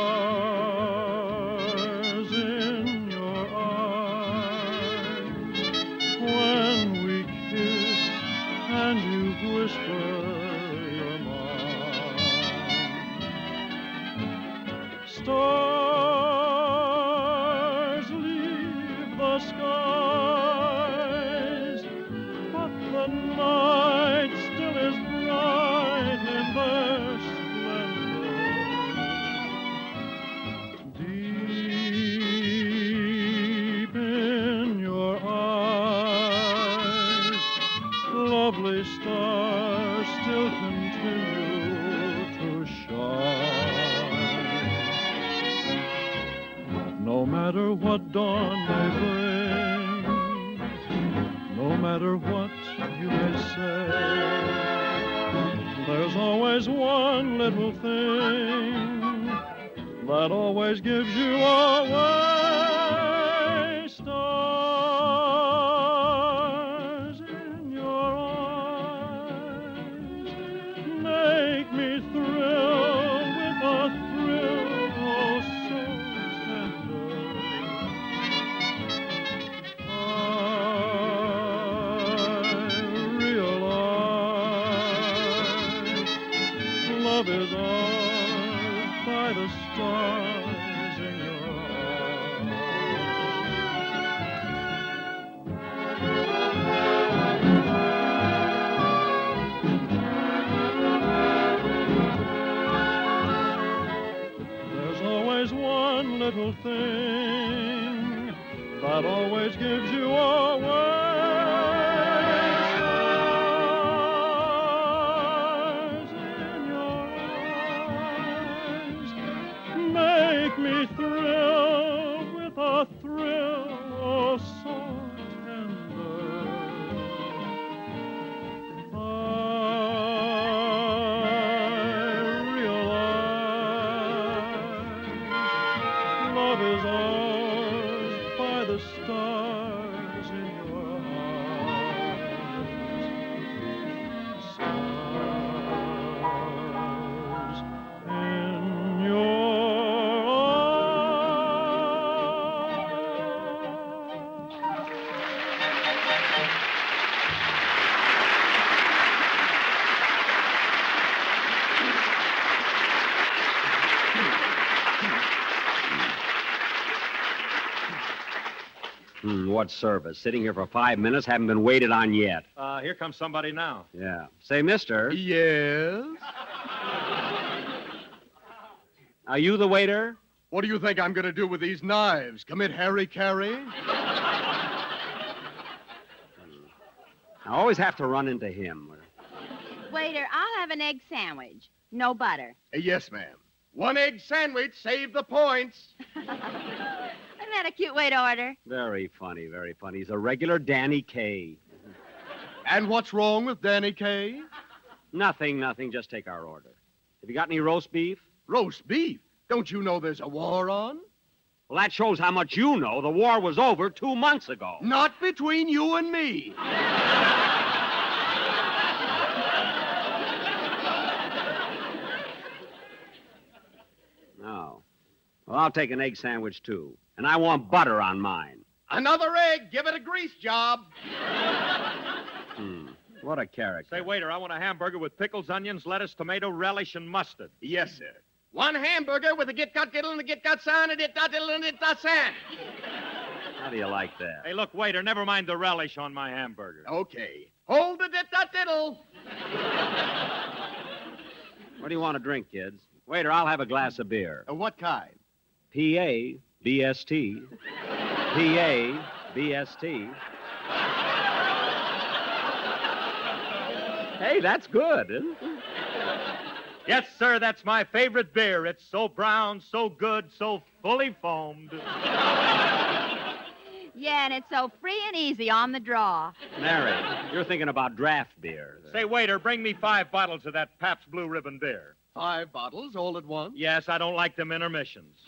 in your eyes when we kiss and you whisper your mind. Stars leave the skies, but the night still is bright in their splendor. Deep in your eyes, lovely stars still continue to shine. No matter what dawn may bring, no matter what you may say, there's always one little thing that always gives you away. Stars in your eyes make me thrill with a thrill oh so tender. I realize love is ours by the stars in your eyes. There's always one little thing that always gives you away. Stars in your eyes make me thrill with a thrill oh so tender. I realize love is ours by the stars in your eyes. Stars in your What service? Sitting here for 5 minutes, haven't been waited on yet. Here comes somebody now. Yeah. Say, mister. Yes? Are you the waiter? What do you think I'm going to do with these knives? Commit hara-kiri? I always have to run into him. Waiter, I'll have an egg sandwich. No butter. Yes, ma'am. One egg sandwich, save the points. Isn't that a cute way to order? Very funny, very funny. He's a regular Danny Kaye. And what's wrong with Danny Kaye? Nothing, nothing. Just take our order. Have you got any roast beef? Roast beef? Don't you know there's a war on? Well, that shows how much you know. The war was over 2 months ago. Not between you and me. No. Well, I'll take an egg sandwich, too. And I want butter on mine. Another egg. Give it a grease job. What a character. Say, waiter, I want a hamburger with pickles, onions, lettuce, tomato, relish, and mustard. Yes, sir. One hamburger with a git-got diddle and a git-got sign and it-dot diddle and it-dot sign. How do you like that? Hey, look, waiter, never mind the relish on my hamburger. Okay. Hold the dit-dot diddle. What do you want to drink, kids? Waiter, I'll have a glass of beer. What kind? P-A-B-S-T. P-A-B-S-T. Hey, that's good, isn't it? Yes, sir, that's my favorite beer. It's so brown, so good, so fully foamed. Yeah, and it's so free and easy on the draw. Mary, you're thinking about draft beer. Say, waiter, bring me 5 bottles of that Pabst Blue Ribbon beer. 5 bottles all at once? Yes, I don't like them intermissions.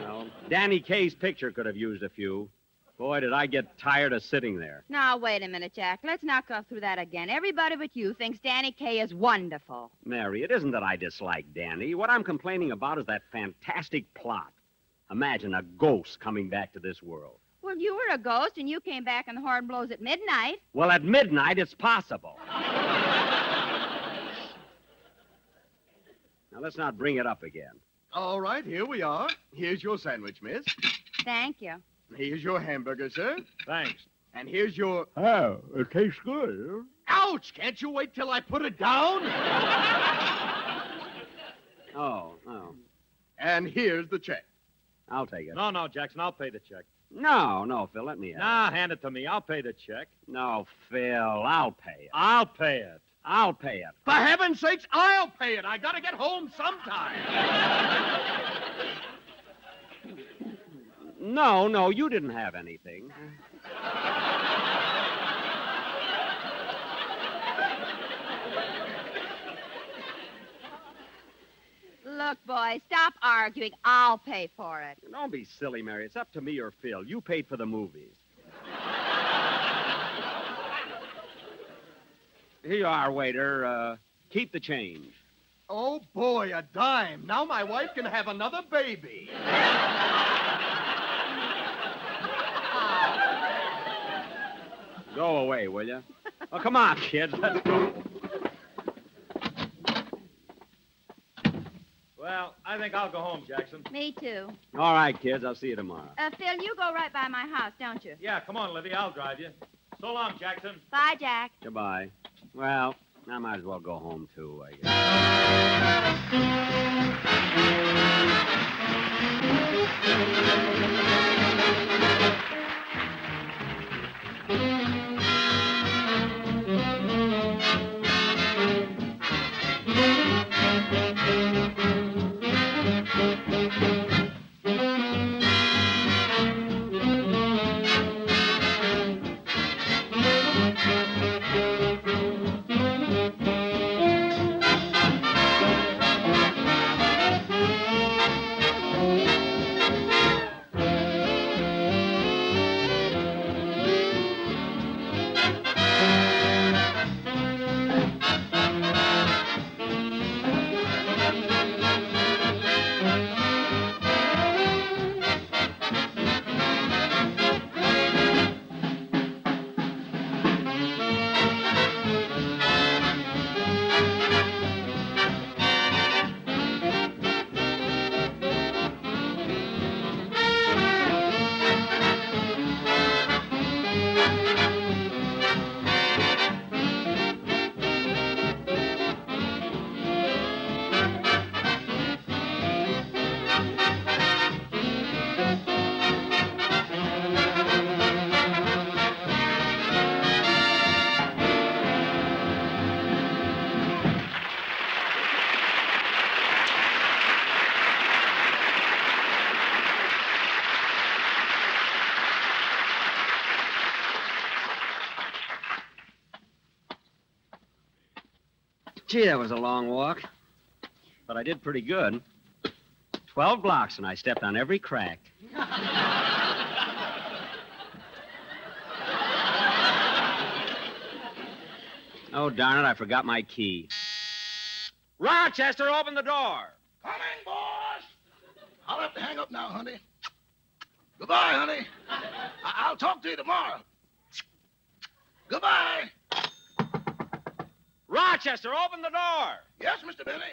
Well, Danny Kaye's picture could have used a few. Boy, did I get tired of sitting there. Now, wait a minute, Jack. Let's not go through that again. Everybody but you thinks Danny Kaye is wonderful. Mary, it isn't that I dislike Danny. What I'm complaining about is that fantastic plot. Imagine a ghost coming back to this world. Well, you were a ghost, and you came back and the horn blows at midnight. Well, at midnight, it's possible. Now, let's not bring it up again. All right, here we are. Here's your sandwich, miss. Thank you. Here's your hamburger, sir. Thanks. And here's your... Oh, it tastes good. Ouch! Can't you wait till I put it down? Oh. And here's the check. I'll take it. No, Jackson, I'll pay the check. No, Phil, let me have it. Nah, hand it to me. I'll pay the check. No, Phil, I'll pay it. I'll pay it. I'll pay it. For heaven's sakes, I'll pay it. I gotta get home sometime. No, you didn't have anything. Look, boys, stop arguing. I'll pay for it. Don't be silly, Mary. It's up to me or Phil. You paid for the movies. Here you are, waiter. Keep the change. Oh, boy, a dime. Now my wife can have another baby. Go away, will you? Oh, come on, kids. Let's go. Well, I think I'll go home, Jackson. Me too. All right, kids. I'll see you tomorrow. Phil, you go right by my house, don't you? Yeah, come on, Livy. I'll drive you. So long, Jackson. Bye, Jack. Goodbye. Well, I might as well go home, too, I Gee, that was a long walk. But I did pretty good. 12 blocks, and I stepped on every crack. Oh, darn it, I forgot my key. Rochester, open the door. Coming, boss. I'll have to hang up now, honey. Goodbye, honey. I'll talk to you tomorrow. Goodbye. Rochester, open the door. Yes, Mr. Benny.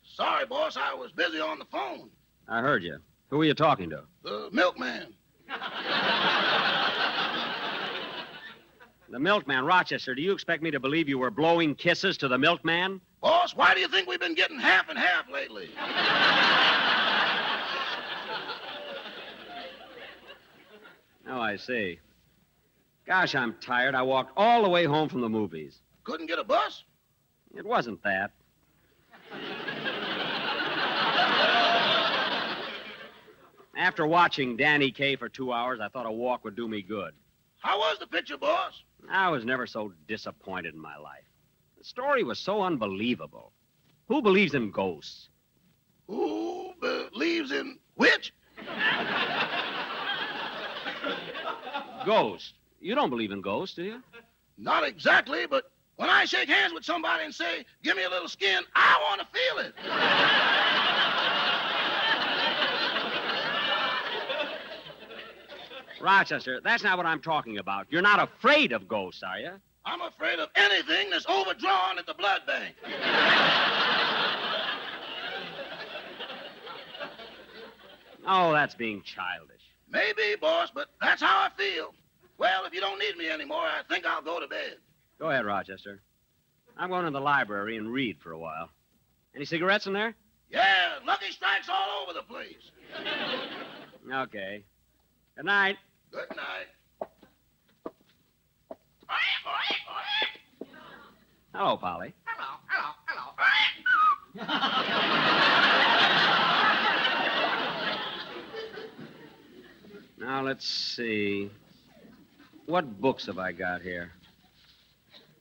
Sorry, boss, I was busy on the phone. I heard you. Who were you talking to? The milkman. The milkman. Rochester, do you expect me to believe you were blowing kisses to the milkman? Boss, why do you think we've been getting half and half lately? Oh, I see. Gosh, I'm tired. I walked all the way home from the movies. Couldn't get a bus? It wasn't that. After watching Danny Kaye for 2 hours, I thought a walk would do me good. How was the picture, boss? I was never so disappointed in my life. The story was so unbelievable. Who believes in ghosts? Who believes in which? Ghosts. You don't believe in ghosts, do you? Not exactly, but when I shake hands with somebody and say, give me a little skin, I want to feel it. Rochester, that's not what I'm talking about. You're not afraid of ghosts, are you? I'm afraid of anything that's overdrawn at the blood bank. Oh, that's being childish. Maybe, boss, but that's how I feel. Well, if you don't need me anymore, I think I'll go to bed. Go ahead, Rochester. I'm going to the library and read for a while. Any cigarettes in there? Yeah, Lucky Strikes all over the place. Okay. Good night. Good night. Hello, Polly. Now, let's see. What books have I got here?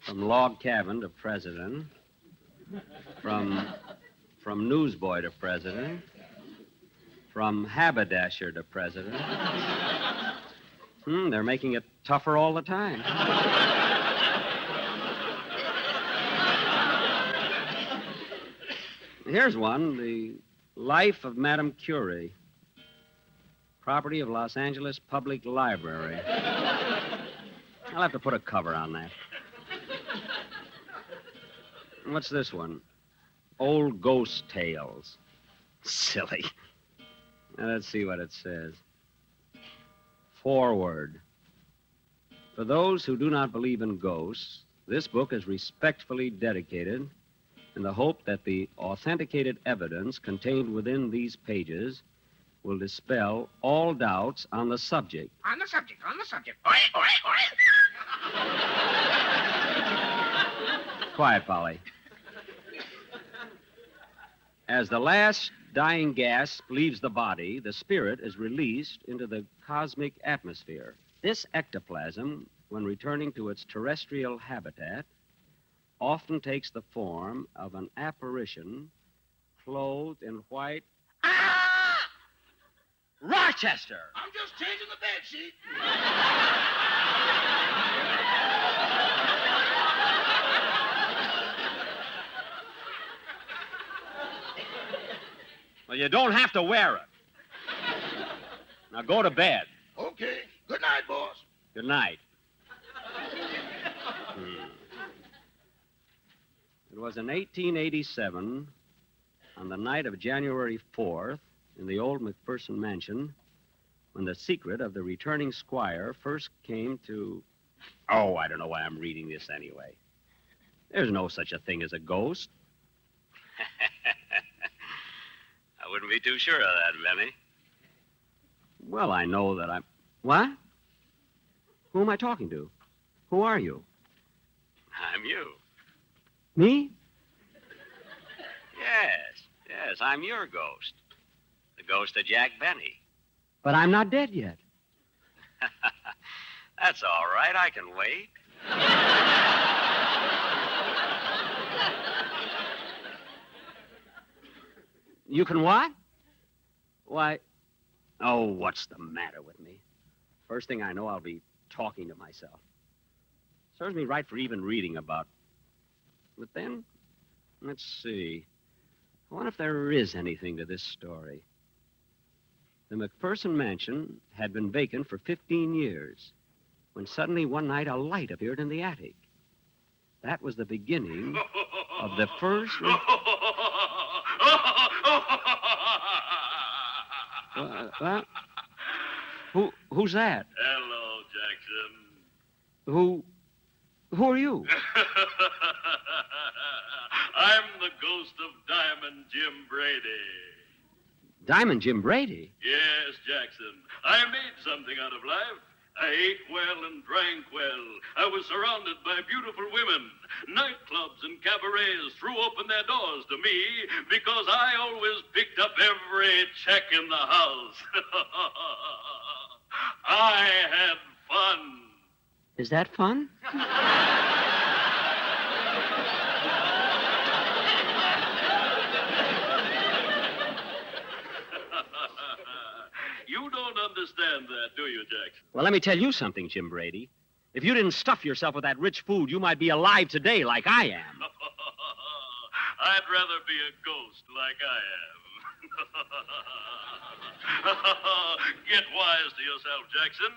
From log cabin to president. From newsboy to president. From haberdasher to president. They're making it tougher all the time. Here's one, The Life of Madame Curie. Property of Los Angeles Public Library. I'll have to put a cover on that. What's this one? Old Ghost Tales. Silly. Now, let's see what it says. Forward. For those who do not believe in ghosts, this book is respectfully dedicated in the hope that the authenticated evidence contained within these pages will dispel all doubts on the subject. On the subject. Quiet, Polly. As the last dying gasp leaves the body, the spirit is released into the cosmic atmosphere. This ectoplasm, when returning to its terrestrial habitat, often takes the form of an apparition clothed in white. Rochester! I'm just changing the bed sheet. Well, you don't have to wear it. Now go to bed. Okay. Good night, boss. Good night. It was in 1887, on the night of January 4th, in the old McPherson mansion, when the secret of the returning squire first came to... Oh, I don't know why I'm reading this anyway. There's no such a thing as a ghost. I wouldn't be too sure of that, Benny. Well, I know that I'm... What? Who am I talking to? Who are you? I'm you. Me? Yes, I'm your ghost. The ghost of Jack Benny. But I'm not dead yet. That's all right. I can wait. You can what? Why... Oh, what's the matter with me? First thing I know, I'll be talking to myself. Serves me right for even reading about... But then, let's see. I wonder if there is anything to this story. The McPherson mansion had been vacant for 15 years, when suddenly one night a light appeared in the attic. That was the beginning of the first... Who's that? Hello, Jackson. Who are you? I'm the ghost of Diamond Jim Brady. Diamond Jim Brady? Yes, Jackson. I made something out of life. I ate well and drank well. I was surrounded by beautiful women. Nightclubs and cabarets threw open their doors to me because I always picked up every check in the house. I had fun. Is that fun? understand that, do you, Jackson? Well, let me tell you something, Jim Brady. If you didn't stuff yourself with that rich food, you might be alive today like I am. I'd rather be a ghost like I am. Get wise to yourself, Jackson.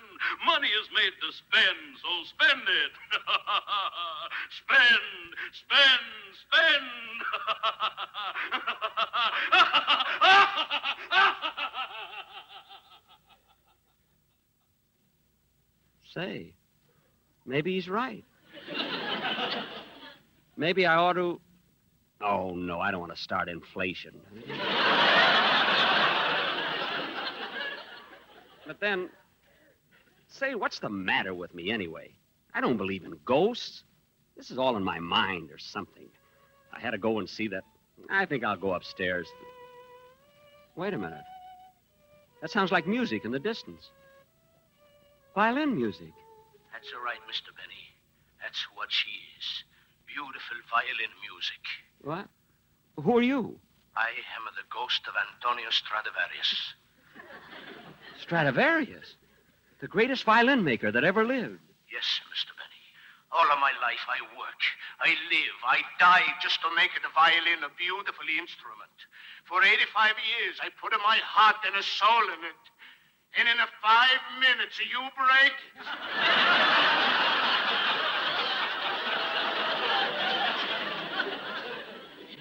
Money is made to spend, so spend it. Spend, spend, spend. Say, maybe he's right. Maybe I ought to... Oh, no, I don't want to start inflation. But then, say, what's the matter with me anyway? I don't believe in ghosts. This is all in my mind or something. I had to go and see that. I think I'll go upstairs. Wait a minute. That sounds like music in the distance. Violin music. That's all right, Mr. Benny. That's what she is. Beautiful violin music. What? Who are you? I am the ghost of Antonio Stradivarius. Stradivarius? The greatest violin maker that ever lived. Yes, Mr. Benny. All of my life I work, I live, I die just to make the violin a beautiful instrument. For 85 years I put my heart and a soul in it. And in 5 minutes you break it.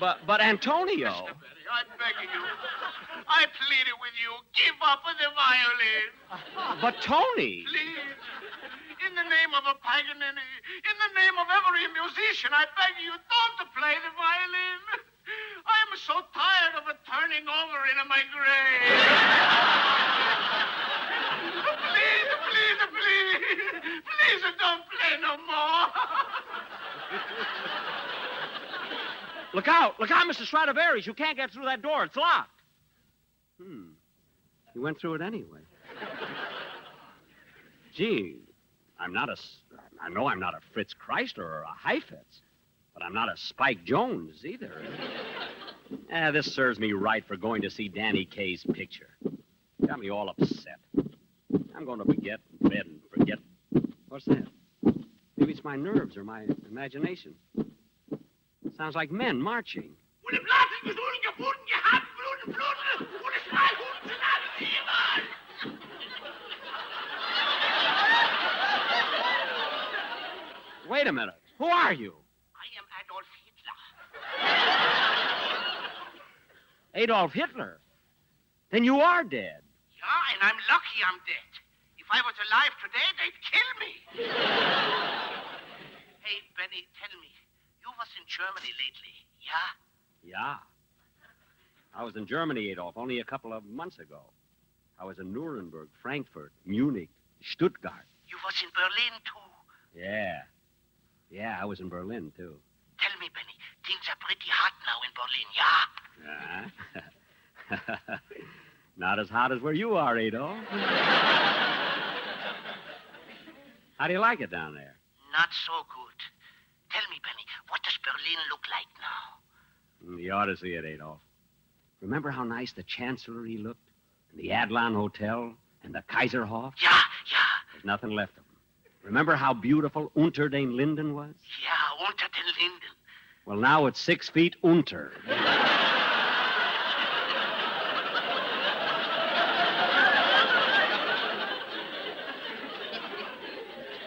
But Antonio... Mr. Benny, I'm begging you. I pleaded with you. Give up on the violin. But Tony... Please. In the name of a Paganini, in the name of every musician, I beg you, don't play the violin. I am so tired of it turning over in my grave. Please, please, please. Please don't play no more. Look out, Mr. Stradivarius. You can't get through that door. It's locked. You went through it anyway. Gee, I know I'm not a Fritz Chrysler or a Heifetz, but I'm not a Spike Jones either. This serves me right for going to see Danny Kaye's picture. Got me all upset. I'm going to forget bed and forget... What's that? Maybe it's my nerves or my imagination. Sounds like men marching. Wait a minute. Who are you? I am Adolf Hitler. Adolf Hitler? Then you are dead. Yeah, and I'm lucky I'm dead. If I was alive today, they'd kill me. Hey, Benny, tell me, you was in Germany lately, yeah? Yeah. I was in Germany, Adolf, only a couple of months ago. I was in Nuremberg, Frankfurt, Munich, Stuttgart. You was in Berlin, too. Yeah. Yeah, I was in Berlin, too. Tell me, Benny, things are pretty hot now in Berlin, yeah? Not as hot as where you are, Adolf. How do you like it down there? Not so good. Tell me, Benny, what does Berlin look like now? You ought to see it, Adolf. Remember how nice the Chancellery looked? And the Adlon Hotel? And the Kaiserhof? Yeah. There's nothing left of them. Remember how beautiful Unter den Linden was? Yeah, Unter den Linden. Well, now it's 6 feet unter.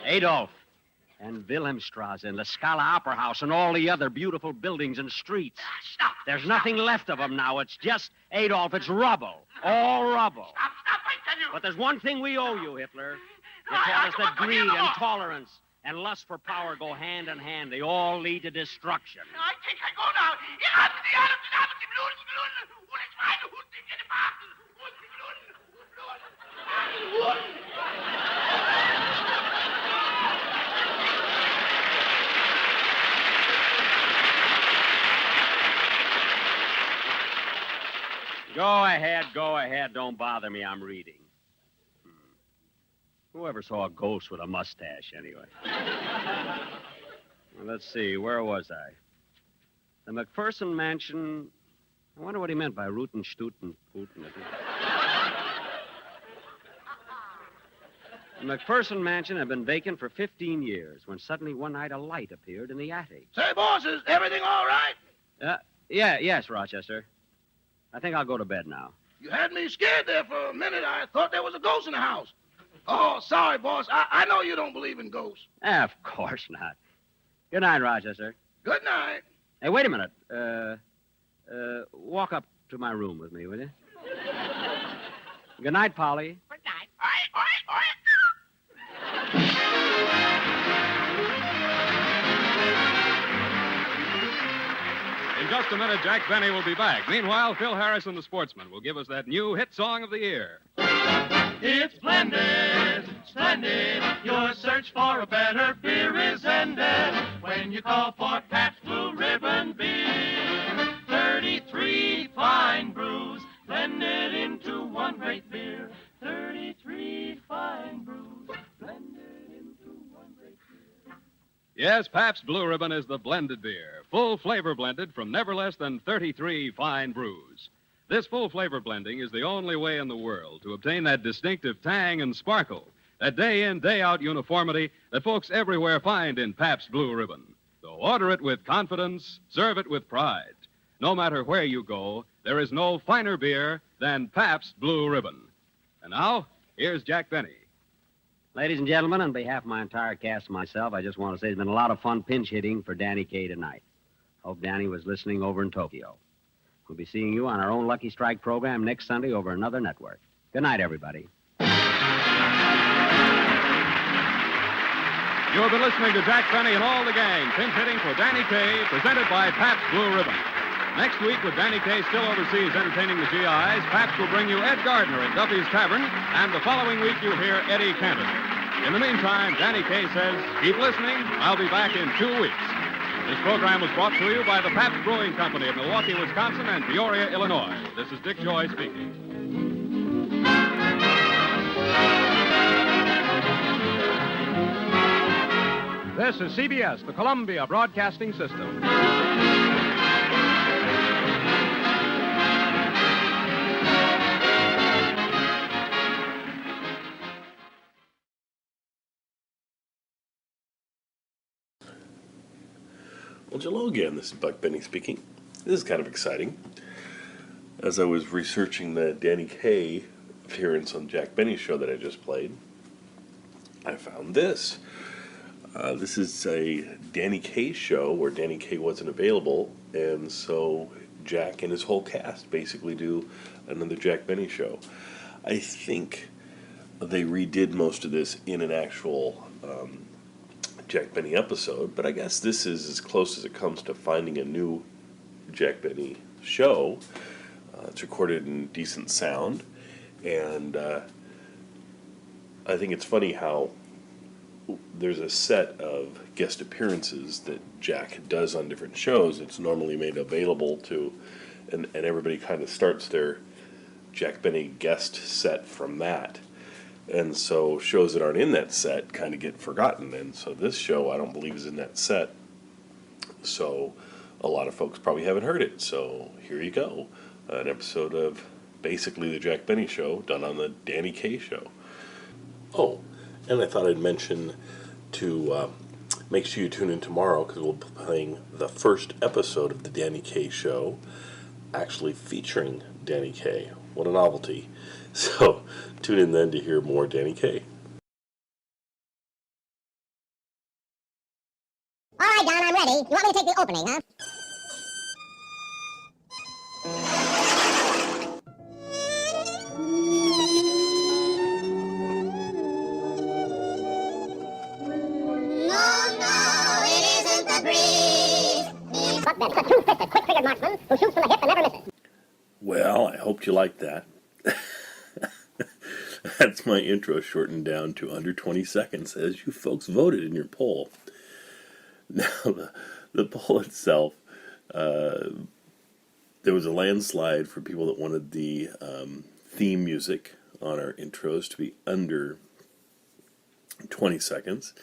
Adolf, and Wilhelmstrasse, and the Scala Opera House, and all the other beautiful buildings and streets. Stop. There's nothing left of them now. It's just, Adolf, it's rubble. All rubble. Stop, I tell you. But there's one thing we owe you, Hitler. You taught us that greed and tolerance and lust for power go hand in hand. They all lead to destruction. I think I go now. Go ahead. Don't bother me. I'm reading. Whoever saw a ghost with a mustache, anyway? Well, let's see. Where was I? The McPherson Mansion. I wonder what he meant by Rootin' Stootin' Pootin'. The McPherson mansion had been vacant for 15 years when suddenly one night a light appeared in the attic. Say, boss, is everything all right? Yes, Rochester. I think I'll go to bed now. You had me scared there for a minute. I thought there was a ghost in the house. Oh, sorry, boss. I know you don't believe in ghosts. Of course not. Good night, Rochester. Good night. Hey, wait a minute. Walk up to my room with me, will you? Good night, Polly. Good night. In just a minute, Jack Benny will be back. Meanwhile, Phil Harris and the Sportsman will give us that new hit song of the year. It's splendid, splendid. Your search for a better beer is ended when you call for Pabst Blue Ribbon beer. 33 fine brews blended into one great beer. 33 fine brews blended into one great beer. Yes, Pabst Blue Ribbon is the blended beer, full flavor blended from never less than 33 fine brews. This full flavor blending is the only way in the world to obtain that distinctive tang and sparkle, that day-in, day-out uniformity that folks everywhere find in Pabst Blue Ribbon. So order it with confidence, serve it with pride. No matter where you go, there is no finer beer than Pabst Blue Ribbon. And now, here's Jack Benny. Ladies and gentlemen, on behalf of my entire cast and myself, I just want to say it's been a lot of fun pinch hitting for Danny Kaye tonight. Hope Danny was listening over in Tokyo. We'll be seeing you on our own Lucky Strike program next Sunday over another network. Good night, everybody. You have been listening to Jack Benny and all the gang, pinch hitting for Danny Kaye, presented by Pabst Blue Ribbon. Next week, with Danny Kaye still overseas entertaining the GIs, Pabst will bring you Ed Gardner in Duffy's Tavern, and the following week you'll hear Eddie Cantor. In the meantime, Danny Kaye says, keep listening. I'll be back in 2 weeks. This program was brought to you by the Pabst Brewing Company of Milwaukee, Wisconsin, and Peoria, Illinois. This is Dick Joy speaking. This is CBS, the Columbia Broadcasting System. Well, hello again. This is Buck Benny speaking. This is kind of exciting. As I was researching the Danny Kaye appearance on Jack Benny's show that I just played, I found this. This is a Danny Kaye show where Danny Kaye wasn't available, and so Jack and his whole cast basically do another Jack Benny show. I think they redid most of this in an actual Jack Benny episode, but I guess this is as close as it comes to finding a new Jack Benny show. It's recorded in decent sound, and I think it's funny how there's a set of guest appearances that Jack does on different shows. It's normally made available to, and everybody kind of starts their Jack Benny guest set from that. And so shows that aren't in that set kind of get forgotten. And so this show, I don't believe, is in that set. So a lot of folks probably haven't heard it. So here you go. An episode of basically the Jack Benny show done on the Danny Kaye show. Oh, and I thought I'd mention to make sure you tune in tomorrow because we'll be playing the first episode of the Danny Kaye show actually featuring Danny Kaye. What a novelty. So tune in then to hear more Danny Kaye. All right, Don, I'm ready. You want me to take the opening, huh? No, it isn't the breeze. Buck Benny, a two-fisted, quick-figured marksman who shoots from the hip and never misses. Well, I hoped you liked that. That's my intro shortened down to under 20 seconds as you folks voted in your poll. Now, the poll itself, there was a landslide for people that wanted the theme music on our intros to be under 20 seconds,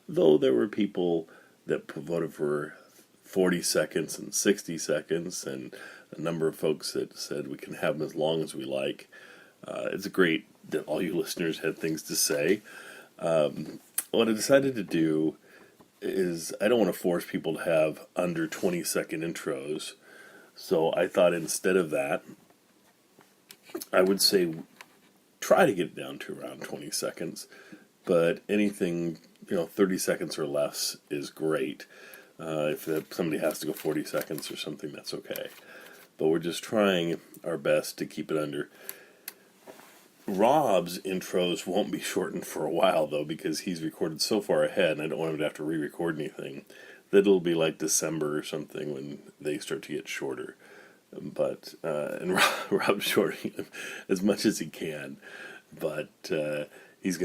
though there were people that voted for 40 seconds and 60 seconds, and a number of folks that said we can have them as long as we like. It's great that all you listeners had things to say. What I decided to do is I don't want to force people to have under 20-second intros. So I thought instead of that, I would say try to get it down to around 20 seconds. But anything, 30 seconds or less is great. If somebody has to go 40 seconds or something, that's okay. But we're just trying our best to keep it under. Rob's intros won't be shortened for a while, though, because he's recorded so far ahead, and I don't want him to have to re-record anything, that it'll be like December or something when they start to get shorter. But, and Rob's shortening them as much as he can, but it's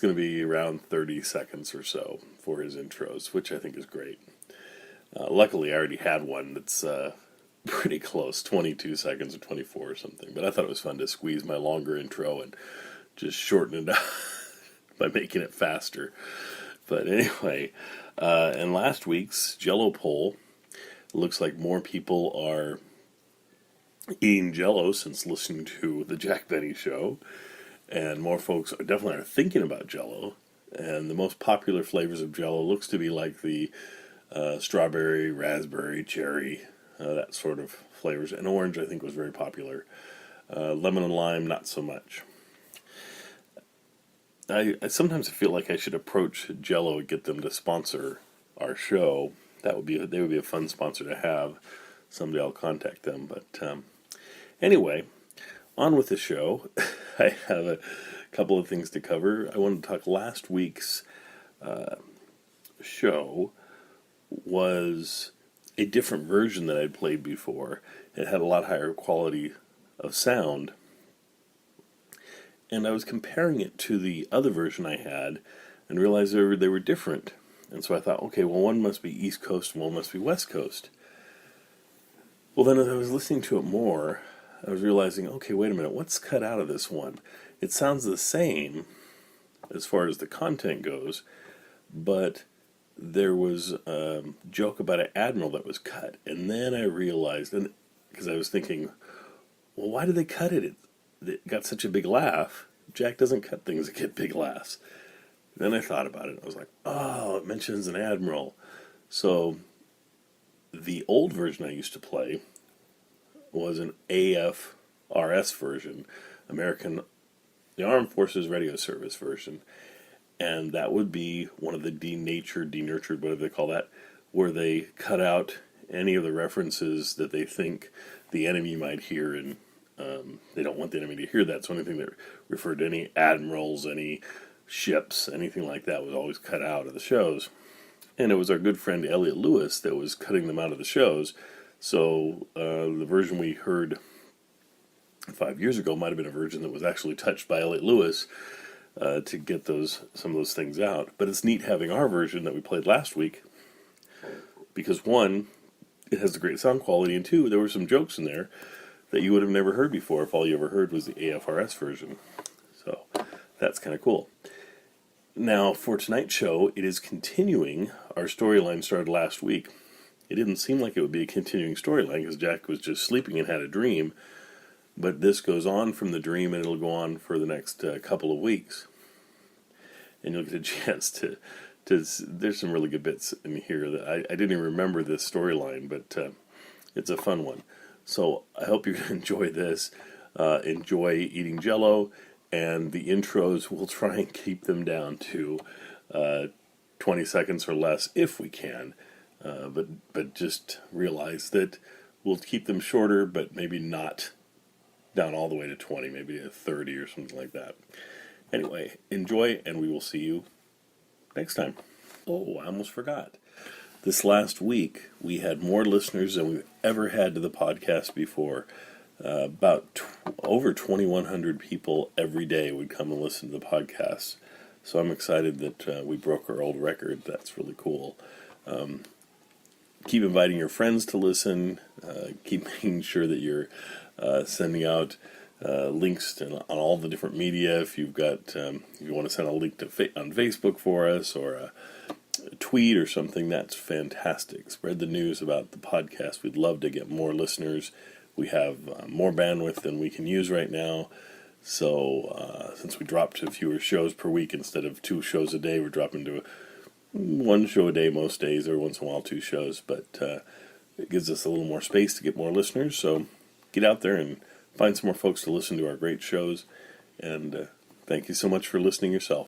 gonna be around 30 seconds or so for his intros, which I think is great. Luckily, I already had one that's pretty close, 22 seconds or 24 or something. But I thought it was fun to squeeze my longer intro and just shorten it out by making it faster. But anyway, in last week's Jell-O poll, it looks like more people are eating Jell-O since listening to the Jack Benny Show. And more folks definitely are thinking about Jell-O. And the most popular flavors of Jell-O looks to be like the strawberry, raspberry, cherry, that sort of flavors. And orange, I think, was very popular. Lemon and lime, not so much. I sometimes feel like I should approach Jell-O and get them to sponsor our show. They would be a fun sponsor to have. Someday I'll contact them. But anyway, on with the show. I have a couple of things to cover. I wanted to talk last week's show was a different version that I'd played before. It had a lot higher quality of sound. And I was comparing it to the other version I had and realized they were different. And so I thought, okay, well, one must be East Coast and one must be West Coast. Well, then as I was listening to it more, I was realizing, okay, wait a minute, what's cut out of this one? It sounds the same as far as the content goes, but there was a joke about an admiral that was cut. And then I realized, because I was thinking, well, why did they cut it? It got such a big laugh. Jack doesn't cut things that get big laughs. Then I thought about it. I was like, oh, it mentions an admiral. So the old version I used to play was an AFRS version, the Armed Forces Radio Service version. And that would be one of the denatured, whatever they call that, where they cut out any of the references that they think the enemy might hear, and they don't want the enemy to hear that. So anything that referred to any admirals, any ships, anything like that was always cut out of the shows. And it was our good friend Elliot Lewis that was cutting them out of the shows. So the version we heard 5 years ago might have been a version that was actually touched by Elliot Lewis to get some of those things out. But it's neat having our version that we played last week because, one, it has the great sound quality, and two, there were some jokes in there that you would have never heard before if all you ever heard was the AFRS version. So that's kind of cool. Now, for tonight's show, it is continuing. Our storyline started last week. It didn't seem like it would be a continuing storyline because Jack was just sleeping and had a dream. But this goes on from the dream, and it'll go on for the next couple of weeks. And you'll get a chance to there's some really good bits in here that I didn't even remember this storyline, but it's a fun one. So I hope you enjoy this. Enjoy eating Jell-O, and the intros, we'll try and keep them down to 20 seconds or less if we can. But just realize that we'll keep them shorter, but maybe not down all the way to 20, maybe to 30 or something like that. Anyway, enjoy, and we will see you next time. Oh, I almost forgot. This last week, we had more listeners than we've ever had to the podcast before. Over 2,100 people every day would come and listen to the podcast. So I'm excited that we broke our old record. That's really cool. Keep inviting your friends to listen. Keep making sure that you're sending out links on all the different media. If you've got, if you want to send a link to on Facebook for us, or a tweet or something, that's fantastic. Spread the news about the podcast. We'd love to get more listeners. We have more bandwidth than we can use right now, So since we dropped to fewer shows per week instead of 2 shows a day, we're dropping to 1 show a day most days, or once in a while 2 shows. But it gives us a little more space to get more listeners. So get out there and find some more folks to listen to our great shows. And thank you so much for listening yourself.